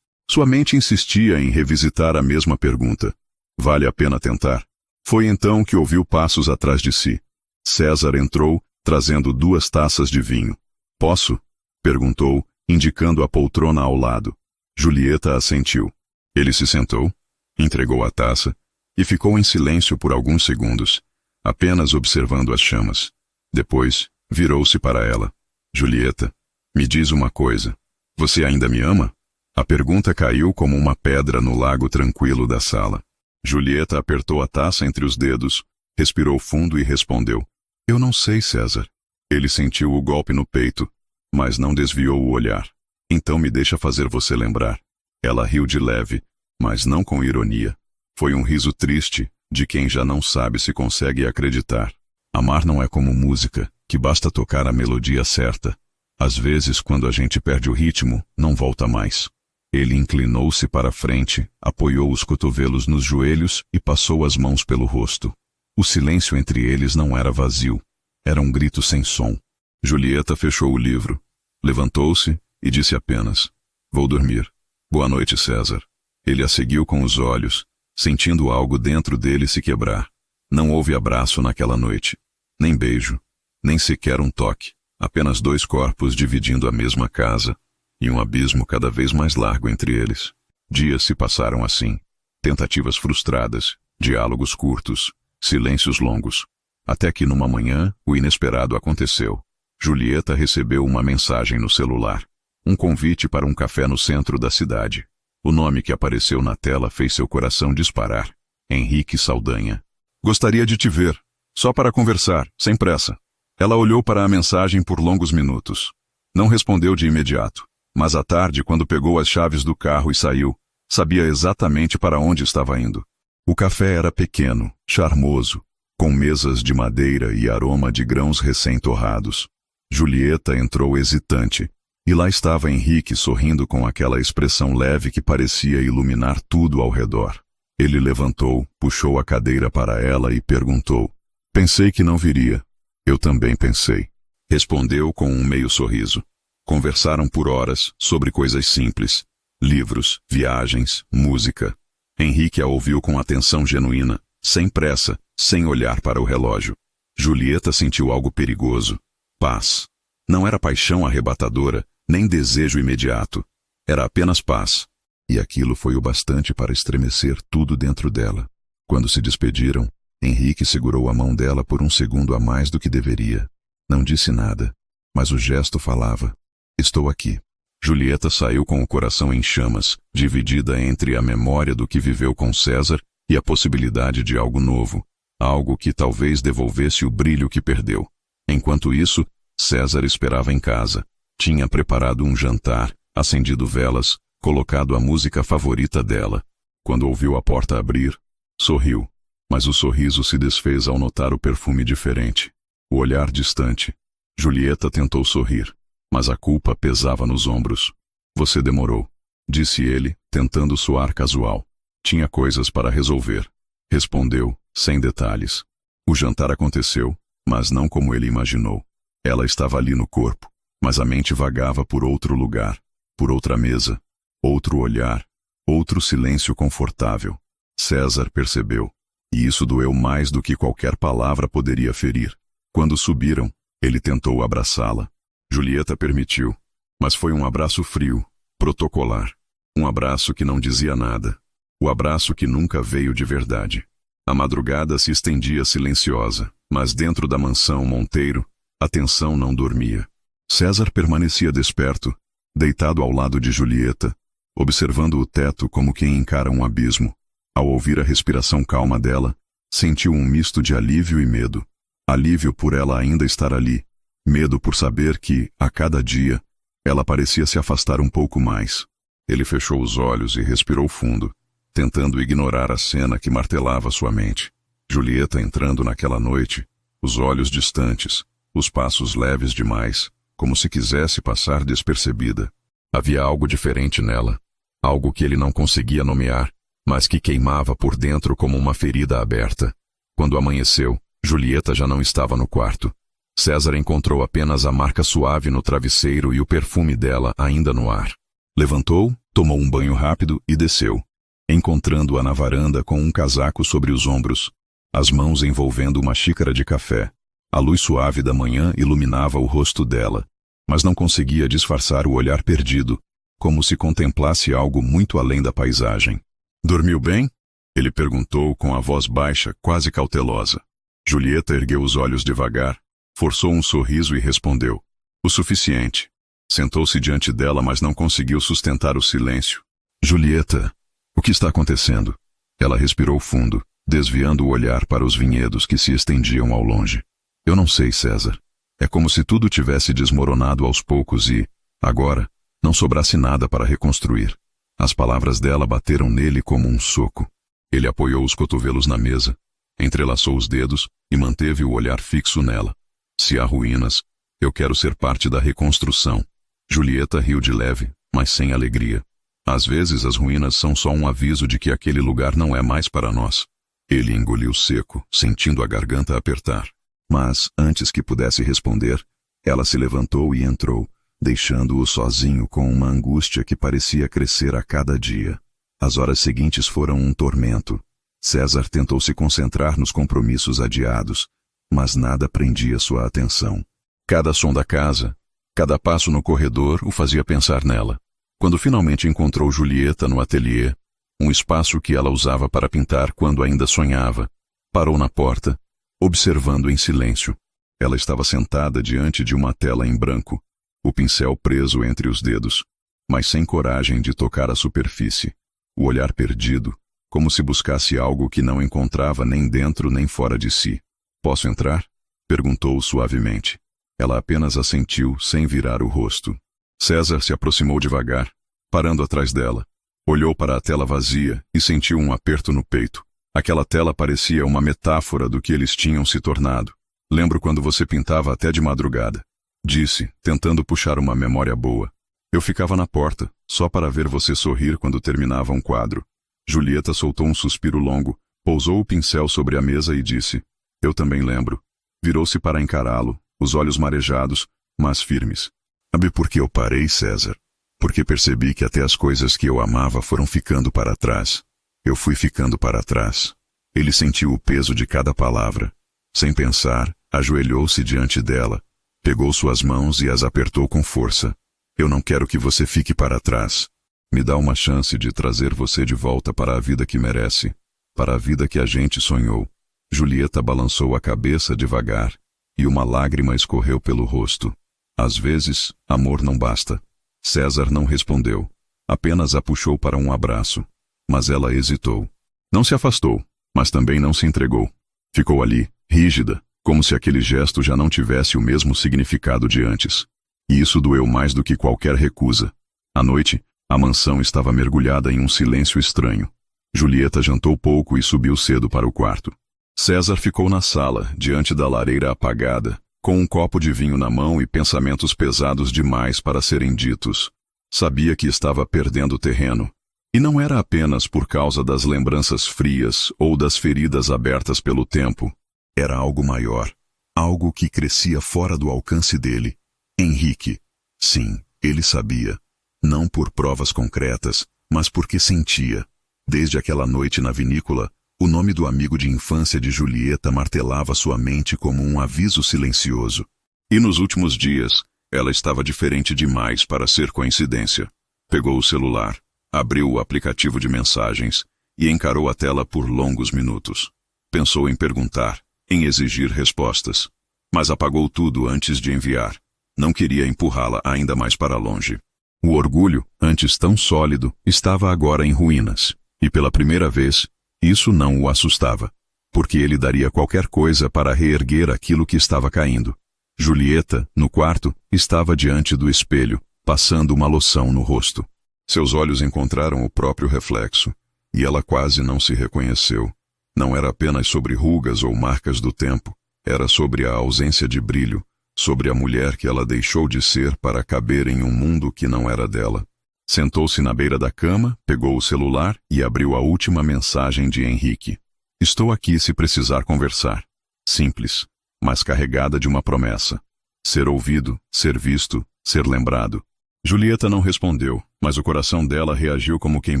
Sua mente insistia em revisitar a mesma pergunta. Vale a pena tentar? Foi então que ouviu passos atrás de si. César entrou, trazendo 2 taças de vinho. Posso? Perguntou, indicando a poltrona ao lado. Julieta assentiu. Ele se sentou, entregou a taça e ficou em silêncio por alguns segundos, apenas observando as chamas. Depois, virou-se para ela. Julieta, me diz uma coisa. Você ainda me ama? A pergunta caiu como uma pedra no lago tranquilo da sala. Julieta apertou a taça entre os dedos, respirou fundo e respondeu. Eu não sei, César. Ele sentiu o golpe no peito, mas não desviou o olhar. Então me deixa fazer você lembrar. Ela riu de leve, mas não com ironia. Foi um riso triste, de quem já não sabe se consegue acreditar. Amar não é como música, que basta tocar a melodia certa. Às vezes, quando a gente perde o ritmo, não volta mais. Ele inclinou-se para a frente, apoiou os cotovelos nos joelhos e passou as mãos pelo rosto. O silêncio entre eles não era vazio. Era um grito sem som. Julieta fechou o livro, levantou-se e disse apenas, vou dormir. Boa noite, César. Ele a seguiu com os olhos, sentindo algo dentro dele se quebrar. Não houve abraço naquela noite, nem beijo, nem sequer um toque. Apenas 2 corpos dividindo a mesma casa, e um abismo cada vez mais largo entre eles. Dias se passaram assim. Tentativas frustradas, diálogos curtos, silêncios longos. Até que numa manhã, o inesperado aconteceu. Julieta recebeu uma mensagem no celular. Um convite para um café no centro da cidade. O nome que apareceu na tela fez seu coração disparar. Henrique Saldanha. Gostaria de te ver. Só para conversar, sem pressa. Ela olhou para a mensagem por longos minutos. Não respondeu de imediato. Mas à tarde, quando pegou as chaves do carro e saiu, sabia exatamente para onde estava indo. O café era pequeno, charmoso, com mesas de madeira e aroma de grãos recém-torrados. Julieta entrou hesitante, e lá estava Henrique sorrindo com aquela expressão leve que parecia iluminar tudo ao redor. Ele levantou, puxou a cadeira para ela e perguntou. Pensei que não viria. Eu também pensei. Respondeu com um meio sorriso. Conversaram por horas sobre coisas simples. Livros, viagens, música. Henrique a ouviu com atenção genuína, sem pressa, sem olhar para o relógio. Julieta sentiu algo perigoso. Paz. Não era paixão arrebatadora, nem desejo imediato. Era apenas paz. E aquilo foi o bastante para estremecer tudo dentro dela. Quando se despediram, Henrique segurou a mão dela por um segundo a mais do que deveria. Não disse nada, mas o gesto falava. Estou aqui. Julieta saiu com o coração em chamas, dividida entre a memória do que viveu com César e a possibilidade de algo novo, algo que talvez devolvesse o brilho que perdeu. Enquanto isso, César esperava em casa. Tinha preparado um jantar, acendido velas, colocado a música favorita dela. Quando ouviu a porta abrir, sorriu, mas o sorriso se desfez ao notar o perfume diferente, o olhar distante. Julieta tentou sorrir, mas a culpa pesava nos ombros. Você demorou, disse ele, tentando soar casual. Tinha coisas para resolver. Respondeu, sem detalhes. O jantar aconteceu, mas não como ele imaginou. Ela estava ali no corpo, mas a mente vagava por outro lugar, por outra mesa, outro olhar, outro silêncio confortável. César percebeu, e isso doeu mais do que qualquer palavra poderia ferir. Quando subiram, ele tentou abraçá-la. Julieta permitiu, mas foi um abraço frio, protocolar. Um abraço que não dizia nada. O abraço que nunca veio de verdade. A madrugada se estendia silenciosa, mas dentro da mansão Monteiro, a tensão não dormia. César permanecia desperto, deitado ao lado de Julieta, observando o teto como quem encara um abismo. Ao ouvir a respiração calma dela, sentiu um misto de alívio e medo. Alívio por ela ainda estar ali. Medo por saber que, a cada dia, ela parecia se afastar um pouco mais. Ele fechou os olhos e respirou fundo, tentando ignorar a cena que martelava sua mente. Julieta entrando naquela noite, os olhos distantes, os passos leves demais, como se quisesse passar despercebida. Havia algo diferente nela, algo que ele não conseguia nomear, mas que queimava por dentro como uma ferida aberta. Quando amanheceu, Julieta já não estava no quarto. César encontrou apenas a marca suave no travesseiro e o perfume dela ainda no ar. Levantou, tomou um banho rápido e desceu, encontrando-a na varanda com um casaco sobre os ombros, as mãos envolvendo uma xícara de café. A luz suave da manhã iluminava o rosto dela, mas não conseguia disfarçar o olhar perdido, como se contemplasse algo muito além da paisagem. Dormiu bem? Ele perguntou com a voz baixa, quase cautelosa. Julieta ergueu os olhos devagar, forçou um sorriso e respondeu. O suficiente. Sentou-se diante dela, mas não conseguiu sustentar o silêncio. Julieta, o que está acontecendo? Ela respirou fundo, desviando o olhar para os vinhedos que se estendiam ao longe. Eu não sei, César. É como se tudo tivesse desmoronado aos poucos e, agora, não sobrasse nada para reconstruir. As palavras dela bateram nele como um soco. Ele apoiou os cotovelos na mesa, entrelaçou os dedos e manteve o olhar fixo nela. Se há ruínas, eu quero ser parte da reconstrução. Julieta riu de leve, mas sem alegria. Às vezes as ruínas são só um aviso de que aquele lugar não é mais para nós. Ele engoliu seco, sentindo a garganta apertar. Mas, antes que pudesse responder, ela se levantou e entrou, deixando-o sozinho com uma angústia que parecia crescer a cada dia. As horas seguintes foram um tormento. César tentou se concentrar nos compromissos adiados, mas nada prendia sua atenção. Cada som da casa, cada passo no corredor o fazia pensar nela. Quando finalmente encontrou Julieta no ateliê, um espaço que ela usava para pintar quando ainda sonhava, parou na porta, observando em silêncio. Ela estava sentada diante de uma tela em branco, o pincel preso entre os dedos, mas sem coragem de tocar a superfície. O olhar perdido, como se buscasse algo que não encontrava nem dentro nem fora de si. Posso entrar? Perguntou suavemente. Ela apenas assentiu, sem virar o rosto. César se aproximou devagar, parando atrás dela. Olhou para a tela vazia e sentiu um aperto no peito. Aquela tela parecia uma metáfora do que eles tinham se tornado. Lembro quando você pintava até de madrugada. Disse, tentando puxar uma memória boa. Eu ficava na porta, só para ver você sorrir quando terminava um quadro. Julieta soltou um suspiro longo, pousou o pincel sobre a mesa e disse. Eu também lembro. Virou-se para encará-lo, os olhos marejados, mas firmes. Sabe por que eu parei, César? Porque percebi que até as coisas que eu amava foram ficando para trás. Eu fui ficando para trás. Ele sentiu o peso de cada palavra. Sem pensar, ajoelhou-se diante dela, pegou suas mãos e as apertou com força. Eu não quero que você fique para trás. Me dá uma chance de trazer você de volta para a vida que merece, para a vida que a gente sonhou. Julieta balançou a cabeça devagar, e uma lágrima escorreu pelo rosto. Às vezes, amor não basta. César não respondeu. Apenas a puxou para um abraço. Mas ela hesitou. Não se afastou, mas também não se entregou. Ficou ali, rígida, como se aquele gesto já não tivesse o mesmo significado de antes. E isso doeu mais do que qualquer recusa. À noite, a mansão estava mergulhada em um silêncio estranho. Julieta jantou pouco e subiu cedo para o quarto. César ficou na sala, diante da lareira apagada, com um copo de vinho na mão e pensamentos pesados demais para serem ditos. Sabia que estava perdendo terreno. E não era apenas por causa das lembranças frias ou das feridas abertas pelo tempo. Era algo maior, algo que crescia fora do alcance dele. Henrique. Sim, ele sabia. Não por provas concretas, mas porque sentia. Desde aquela noite na vinícola, o nome do amigo de infância de Julieta martelava sua mente como um aviso silencioso. E nos últimos dias, ela estava diferente demais para ser coincidência. Pegou o celular, abriu o aplicativo de mensagens e encarou a tela por longos minutos. Pensou em perguntar, em exigir respostas. Mas apagou tudo antes de enviar. Não queria empurrá-la ainda mais para longe. O orgulho, antes tão sólido, estava agora em ruínas. E pela primeira vez, isso não o assustava, porque ele daria qualquer coisa para reerguer aquilo que estava caindo. Julieta, no quarto, estava diante do espelho, passando uma loção no rosto. Seus olhos encontraram o próprio reflexo, e ela quase não se reconheceu. Não era apenas sobre rugas ou marcas do tempo, era sobre a ausência de brilho, sobre a mulher que ela deixou de ser para caber em um mundo que não era dela. Sentou-se na beira da cama, pegou o celular e abriu a última mensagem de Henrique. Estou aqui se precisar conversar. Simples, mas carregada de uma promessa. Ser ouvido, ser visto, ser lembrado. Julieta não respondeu, mas o coração dela reagiu como quem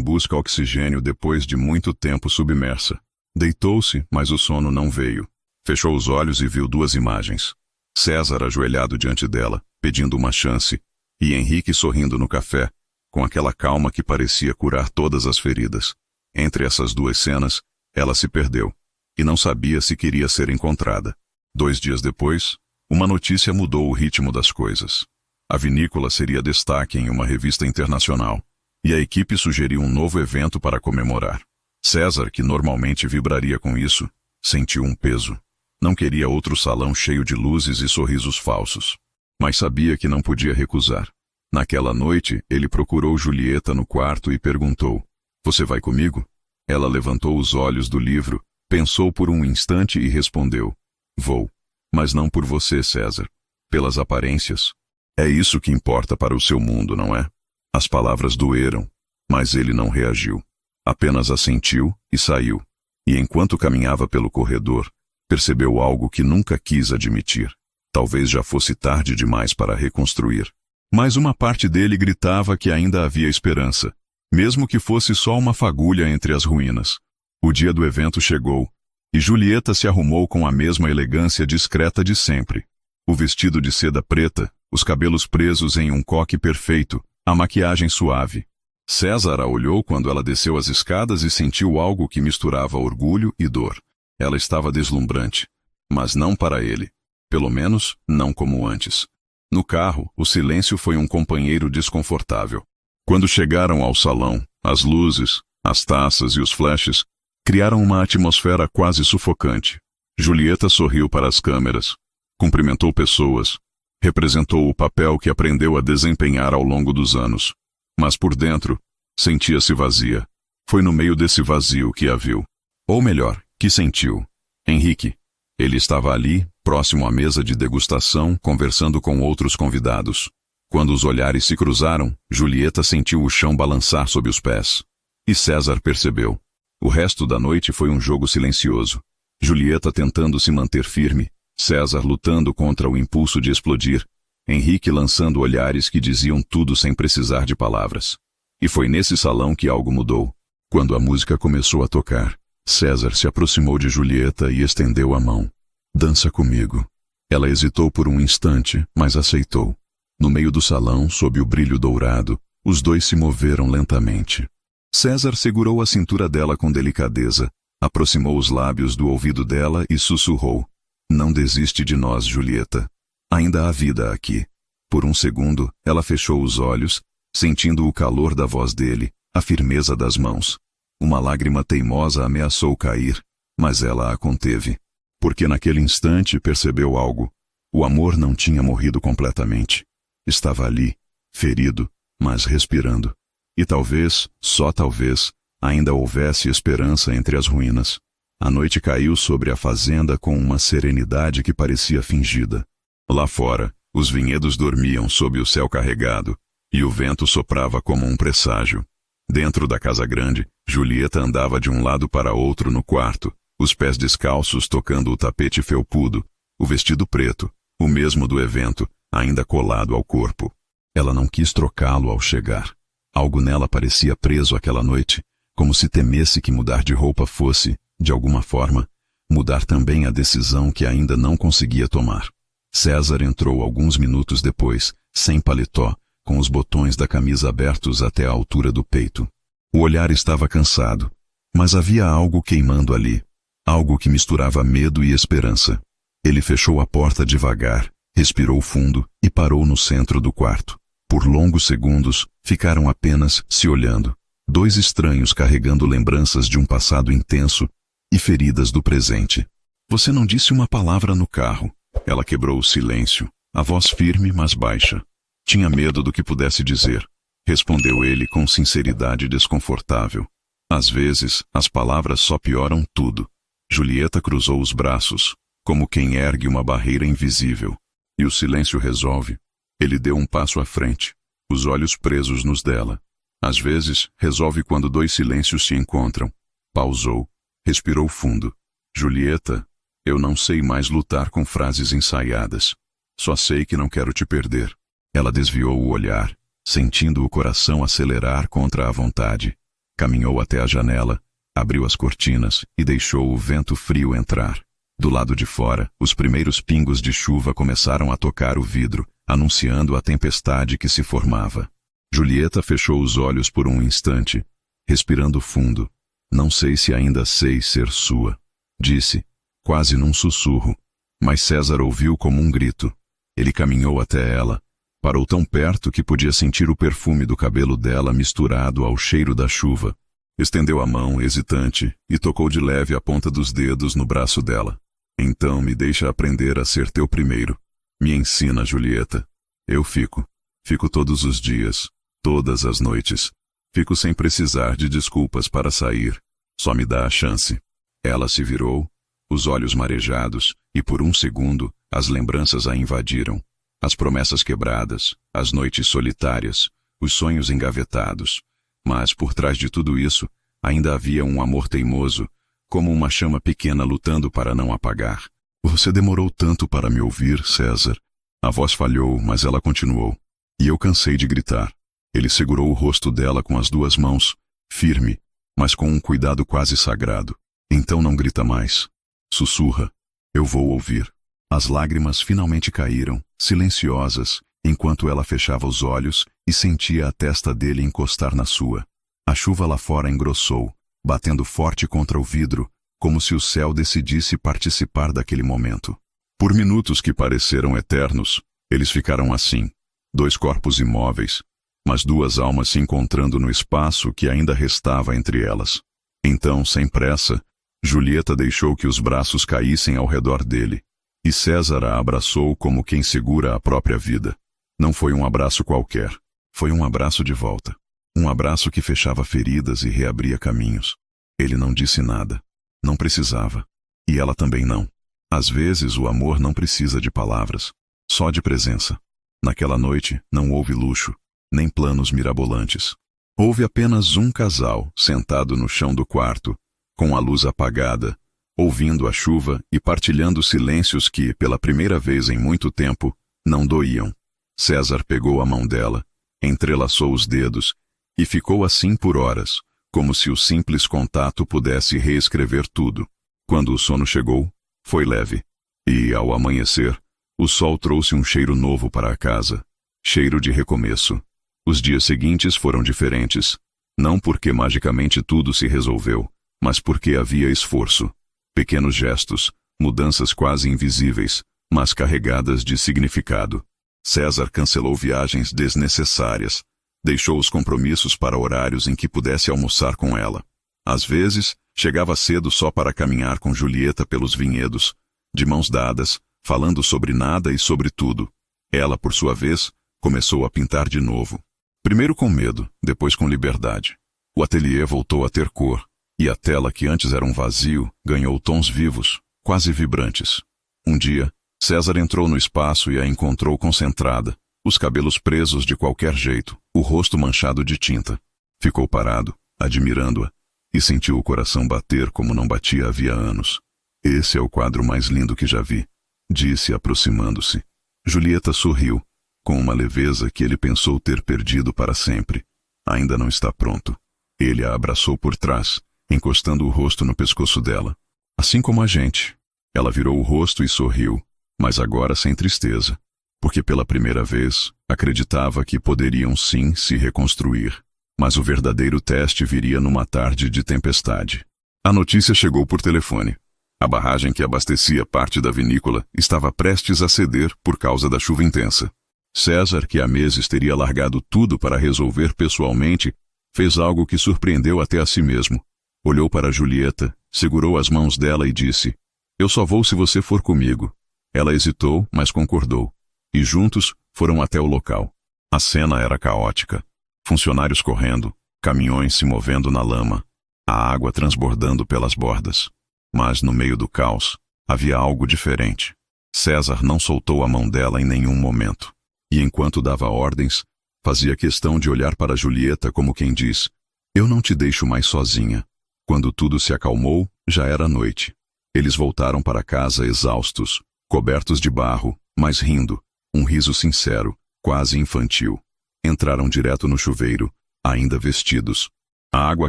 busca oxigênio depois de muito tempo submersa. Deitou-se, mas o sono não veio. Fechou os olhos e viu duas imagens. César ajoelhado diante dela, pedindo uma chance, e Henrique sorrindo no café, com aquela calma que parecia curar todas as feridas. Entre essas duas cenas, ela se perdeu, e não sabia se queria ser encontrada. 2 dias depois, uma notícia mudou o ritmo das coisas. A vinícola seria destaque em uma revista internacional, e a equipe sugeriu um novo evento para comemorar. César, que normalmente vibraria com isso, sentiu um peso. Não queria outro salão cheio de luzes e sorrisos falsos, mas sabia que não podia recusar. Naquela noite, ele procurou Julieta no quarto e perguntou, "Você vai comigo?" Ela levantou os olhos do livro, pensou por um instante e respondeu, "Vou. Mas não por você, César. Pelas aparências. É isso que importa para o seu mundo, não é?" As palavras doeram, mas ele não reagiu. Apenas assentiu e saiu. E enquanto caminhava pelo corredor, percebeu algo que nunca quis admitir. Talvez já fosse tarde demais para reconstruir. Mas uma parte dele gritava que ainda havia esperança, mesmo que fosse só uma fagulha entre as ruínas. O dia do evento chegou, e Julieta se arrumou com a mesma elegância discreta de sempre. O vestido de seda preta, os cabelos presos em um coque perfeito, a maquiagem suave. César a olhou quando ela desceu as escadas e sentiu algo que misturava orgulho e dor. Ela estava deslumbrante, mas não para ele. Pelo menos, não como antes. No carro, o silêncio foi um companheiro desconfortável. Quando chegaram ao salão, as luzes, as taças e os flashes criaram uma atmosfera quase sufocante. Julieta sorriu para as câmeras, cumprimentou pessoas, representou o papel que aprendeu a desempenhar ao longo dos anos. Mas por dentro, sentia-se vazia. Foi no meio desse vazio que a viu. Ou melhor, que sentiu. Henrique. Ele estava ali, próximo à mesa de degustação, conversando com outros convidados. Quando os olhares se cruzaram, Julieta sentiu o chão balançar sob os pés. E César percebeu. O resto da noite foi um jogo silencioso. Julieta tentando se manter firme, César lutando contra o impulso de explodir, Henrique lançando olhares que diziam tudo sem precisar de palavras. E foi nesse salão que algo mudou. Quando a música começou a tocar, César se aproximou de Julieta e estendeu a mão. Dança comigo. Ela hesitou por um instante, mas aceitou. No meio do salão, sob o brilho dourado, os dois se moveram lentamente. César segurou a cintura dela com delicadeza, aproximou os lábios do ouvido dela e sussurrou. Não desiste de nós, Julieta. Ainda há vida aqui. Por um segundo, ela fechou os olhos, sentindo o calor da voz dele, a firmeza das mãos. Uma lágrima teimosa ameaçou cair, mas ela a conteve. Porque naquele instante percebeu algo. O amor não tinha morrido completamente. Estava ali, ferido, mas respirando. E talvez, só talvez, ainda houvesse esperança entre as ruínas. A noite caiu sobre a fazenda com uma serenidade que parecia fingida. Lá fora, os vinhedos dormiam sob o céu carregado, e o vento soprava como um presságio. Dentro da casa grande, Julieta andava de um lado para outro no quarto, os pés descalços tocando o tapete felpudo, o vestido preto, o mesmo do evento, ainda colado ao corpo. Ela não quis trocá-lo ao chegar. Algo nela parecia preso aquela noite, como se temesse que mudar de roupa fosse, de alguma forma, mudar também a decisão que ainda não conseguia tomar. César entrou alguns minutos depois, sem paletó, com os botões da camisa abertos até a altura do peito. O olhar estava cansado, mas havia algo queimando ali, algo que misturava medo e esperança. Ele fechou a porta devagar, respirou fundo e parou no centro do quarto. Por longos segundos, ficaram apenas se olhando. Dois estranhos carregando lembranças de um passado intenso e feridas do presente. Você não disse uma palavra no carro. Ela quebrou o silêncio, a voz firme, mas baixa. Tinha medo do que pudesse dizer. Respondeu ele com sinceridade desconfortável. Às vezes, as palavras só pioram tudo. Julieta cruzou os braços, como quem ergue uma barreira invisível. E o silêncio resolve. Ele deu um passo à frente, os olhos presos nos dela. Às vezes, resolve quando dois silêncios se encontram. Pausou, respirou fundo. Julieta, eu não sei mais lutar com frases ensaiadas. Só sei que não quero te perder. Ela desviou o olhar, sentindo o coração acelerar contra a vontade. Caminhou até a janela, abriu as cortinas e deixou o vento frio entrar. Do lado de fora, os primeiros pingos de chuva começaram a tocar o vidro, anunciando a tempestade que se formava. Julieta fechou os olhos por um instante, respirando fundo. Não sei se ainda sei ser sua, disse, quase num sussurro. Mas César ouviu como um grito. Ele caminhou até ela, parou tão perto que podia sentir o perfume do cabelo dela misturado ao cheiro da chuva. Estendeu a mão, hesitante, e tocou de leve a ponta dos dedos no braço dela. Então me deixa aprender a ser teu primeiro. Me ensina, Julieta. Eu fico. Fico todos os dias, todas as noites. Fico sem precisar de desculpas para sair. Só me dá a chance. Ela se virou, os olhos marejados, e por um segundo, as lembranças a invadiram. As promessas quebradas, as noites solitárias, os sonhos engavetados. Mas por trás de tudo isso, ainda havia um amor teimoso, como uma chama pequena lutando para não apagar. Você demorou tanto para me ouvir, César. A voz falhou, mas ela continuou. E eu cansei de gritar. Ele segurou o rosto dela com as duas mãos, firme, mas com um cuidado quase sagrado. Então não grita mais. Sussurra. Eu vou ouvir. As lágrimas finalmente caíram, silenciosas, enquanto ela fechava os olhos e sentia a testa dele encostar na sua. A chuva lá fora engrossou, batendo forte contra o vidro, como se o céu decidisse participar daquele momento. Por minutos que pareceram eternos, eles ficaram assim, dois corpos imóveis, mas duas almas se encontrando no espaço que ainda restava entre elas. Então, sem pressa, Julieta deixou que os braços caíssem ao redor dele, e César a abraçou como quem segura a própria vida. Não foi um abraço qualquer, foi um abraço de volta. Um abraço que fechava feridas e reabria caminhos. Ele não disse nada. Não precisava. E ela também não. Às vezes o amor não precisa de palavras, só de presença. Naquela noite não houve luxo, nem planos mirabolantes. Houve apenas um casal sentado no chão do quarto, com a luz apagada, ouvindo a chuva e partilhando silêncios que, pela primeira vez em muito tempo, não doíam. César pegou a mão dela, entrelaçou os dedos e ficou assim por horas, como se o simples contato pudesse reescrever tudo. Quando o sono chegou, foi leve. E, ao amanhecer, o sol trouxe um cheiro novo para a casa. Cheiro de recomeço. Os dias seguintes foram diferentes. Não porque magicamente tudo se resolveu, mas porque havia esforço. Pequenos gestos, mudanças quase invisíveis, mas carregadas de significado. César cancelou viagens desnecessárias. Deixou os compromissos para horários em que pudesse almoçar com ela. Às vezes, chegava cedo só para caminhar com Julieta pelos vinhedos, de mãos dadas, falando sobre nada e sobre tudo. Ela, por sua vez, começou a pintar de novo. Primeiro com medo, depois com liberdade. O ateliê voltou a ter cor, e a tela que antes era um vazio ganhou tons vivos, quase vibrantes. Um dia, César entrou no espaço e a encontrou concentrada, os cabelos presos de qualquer jeito, o rosto manchado de tinta. Ficou parado, admirando-a, e sentiu o coração bater como não batia havia anos. Esse é o quadro mais lindo que já vi, disse aproximando-se. Julieta sorriu, com uma leveza que ele pensou ter perdido para sempre. Ainda não está pronto. Ele a abraçou por trás, encostando o rosto no pescoço dela. Assim como a gente. Ela virou o rosto e sorriu, mas agora sem tristeza, porque pela primeira vez acreditava que poderiam sim se reconstruir. Mas o verdadeiro teste viria numa tarde de tempestade. A notícia chegou por telefone. A barragem que abastecia parte da vinícola estava prestes a ceder por causa da chuva intensa. César, que há meses teria largado tudo para resolver pessoalmente, fez algo que surpreendeu até a si mesmo. Olhou para Julieta, segurou as mãos dela e disse: "Eu só vou se você for comigo." Ela hesitou, mas concordou. E juntos foram até o local. A cena era caótica. Funcionários correndo, caminhões se movendo na lama, a água transbordando pelas bordas. Mas no meio do caos, havia algo diferente. César não soltou a mão dela em nenhum momento. E enquanto dava ordens, fazia questão de olhar para Julieta como quem diz: "Eu não te deixo mais sozinha." Quando tudo se acalmou, já era noite. Eles voltaram para casa exaustos, cobertos de barro, mas rindo, um riso sincero, quase infantil. Entraram direto no chuveiro, ainda vestidos. A água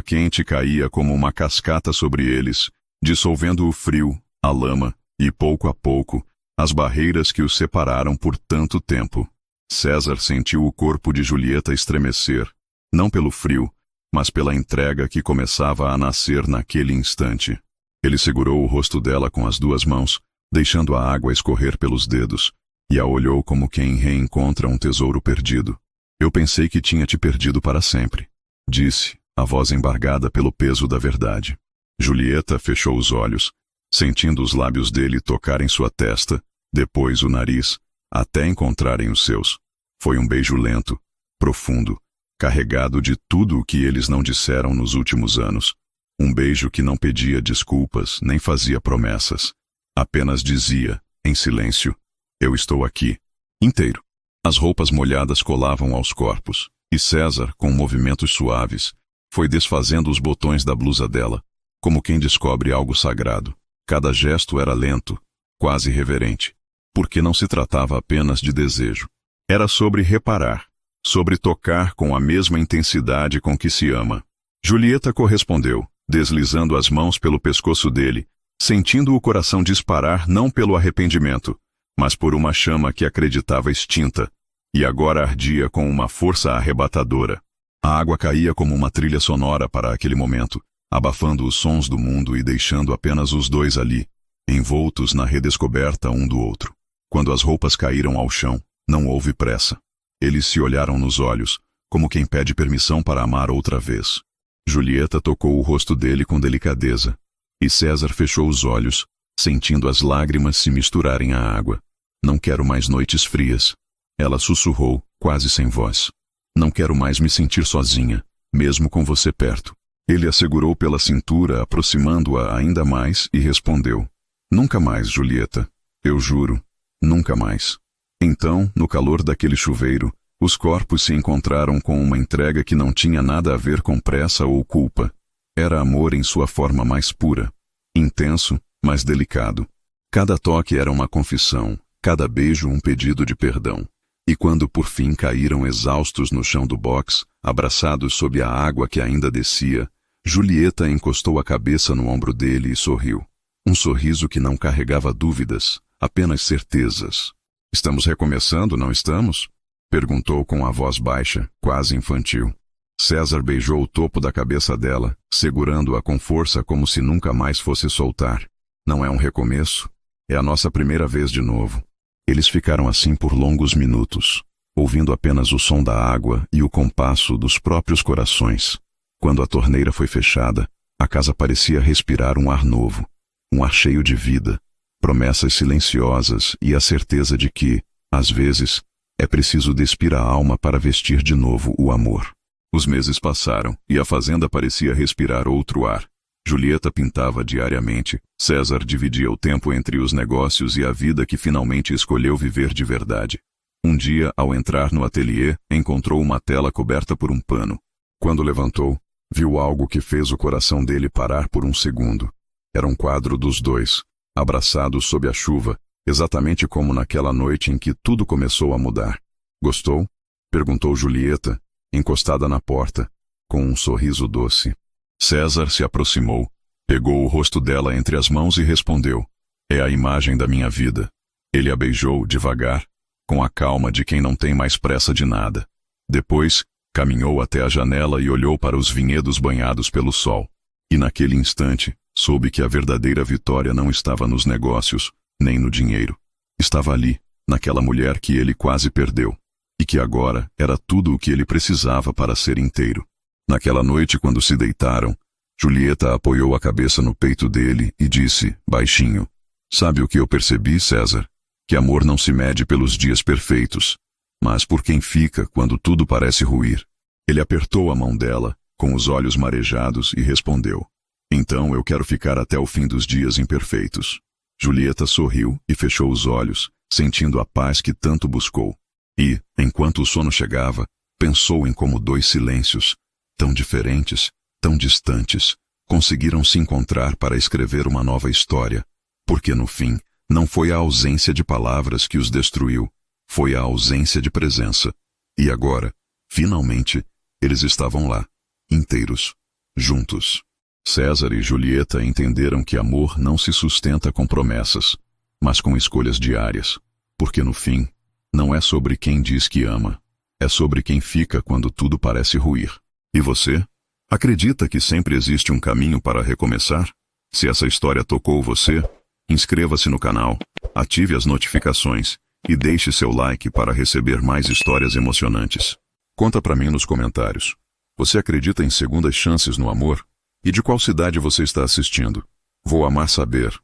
quente caía como uma cascata sobre eles, dissolvendo o frio, a lama e, pouco a pouco, as barreiras que os separaram por tanto tempo. César sentiu o corpo de Julieta estremecer, não pelo frio, mas pela entrega que começava a nascer naquele instante. Ele segurou o rosto dela com as duas mãos, deixando a água escorrer pelos dedos, e a olhou como quem reencontra um tesouro perdido. "Eu pensei que tinha te perdido para sempre", disse, a voz embargada pelo peso da verdade. Julieta fechou os olhos, sentindo os lábios dele tocarem sua testa, depois o nariz, até encontrarem os seus. Foi um beijo lento, profundo, carregado de tudo o que eles não disseram nos últimos anos. Um beijo que não pedia desculpas nem fazia promessas. Apenas dizia, em silêncio: "Eu estou aqui." Inteiro. As roupas molhadas colavam aos corpos, e César, com movimentos suaves, foi desfazendo os botões da blusa dela, como quem descobre algo sagrado. Cada gesto era lento, quase reverente, porque não se tratava apenas de desejo. Era sobre reparar, sobre tocar com a mesma intensidade com que se ama. Julieta correspondeu, deslizando as mãos pelo pescoço dele, sentindo o coração disparar não pelo arrependimento, mas por uma chama que acreditava extinta, e agora ardia com uma força arrebatadora. A água caía como uma trilha sonora para aquele momento, abafando os sons do mundo e deixando apenas os dois ali, envoltos na redescoberta um do outro. Quando as roupas caíram ao chão, não houve pressa. Eles se olharam nos olhos, como quem pede permissão para amar outra vez. Julieta tocou o rosto dele com delicadeza, e César fechou os olhos, sentindo as lágrimas se misturarem à água. "Não quero mais noites frias." Ela sussurrou, quase sem voz. "Não quero mais me sentir sozinha, mesmo com você perto." Ele a segurou pela cintura, aproximando-a ainda mais, e respondeu: "Nunca mais, Julieta. Eu juro, nunca mais." Então, no calor daquele chuveiro, os corpos se encontraram com uma entrega que não tinha nada a ver com pressa ou culpa. Era amor em sua forma mais pura, intenso, mas delicado. Cada toque era uma confissão, cada beijo um pedido de perdão. E quando por fim caíram exaustos no chão do box, abraçados sob a água que ainda descia, Julieta encostou a cabeça no ombro dele e sorriu. Um sorriso que não carregava dúvidas, apenas certezas. Estamos recomeçando, não estamos? Perguntou com a voz baixa, quase infantil. César beijou o topo da cabeça dela, segurando-a com força como se nunca mais fosse soltar. Não é um recomeço? É a nossa primeira vez de novo. Eles ficaram assim por longos minutos, ouvindo apenas o som da água e o compasso dos próprios corações. Quando a torneira foi fechada, a casa parecia respirar um ar novo, um ar cheio de vida, promessas silenciosas e a certeza de que, às vezes, é preciso despir a alma para vestir de novo o amor. Os meses passaram e a fazenda parecia respirar outro ar. Julieta pintava diariamente, César dividia o tempo entre os negócios e a vida que finalmente escolheu viver de verdade. Um dia, ao entrar no ateliê, encontrou uma tela coberta por um pano. Quando levantou, viu algo que fez o coração dele parar por um segundo. Era um quadro dos dois, abraçados sob a chuva, exatamente como naquela noite em que tudo começou a mudar. Gostou? Perguntou Julieta, encostada na porta, com um sorriso doce. César se aproximou, pegou o rosto dela entre as mãos e respondeu: é a imagem da minha vida. Ele a beijou devagar, com a calma de quem não tem mais pressa de nada. Depois, caminhou até a janela e olhou para os vinhedos banhados pelo sol. E naquele instante, soube que a verdadeira vitória não estava nos negócios, nem no dinheiro. Estava ali, naquela mulher que ele quase perdeu. E que agora era tudo o que ele precisava para ser inteiro. Naquela noite, quando se deitaram, Julieta apoiou a cabeça no peito dele e disse, baixinho: sabe o que eu percebi, César? Que amor não se mede pelos dias perfeitos, mas por quem fica quando tudo parece ruir. Ele apertou a mão dela, com os olhos marejados, e respondeu: então eu quero ficar até o fim dos dias imperfeitos. Julieta sorriu e fechou os olhos, sentindo a paz que tanto buscou. E, enquanto o sono chegava, pensou em como dois silêncios, tão diferentes, tão distantes, conseguiram se encontrar para escrever uma nova história, porque no fim, não foi a ausência de palavras que os destruiu, foi a ausência de presença. E agora, finalmente, eles estavam lá, inteiros, juntos. César e Julieta entenderam que amor não se sustenta com promessas, mas com escolhas diárias, porque no fim, não é sobre quem diz que ama, é sobre quem fica quando tudo parece ruir. E você? Acredita que sempre existe um caminho para recomeçar? Se essa história tocou você, inscreva-se no canal, ative as notificações e deixe seu like para receber mais histórias emocionantes. Conta pra mim nos comentários. Você acredita em segundas chances no amor? E de qual cidade você está assistindo? Vou amar saber.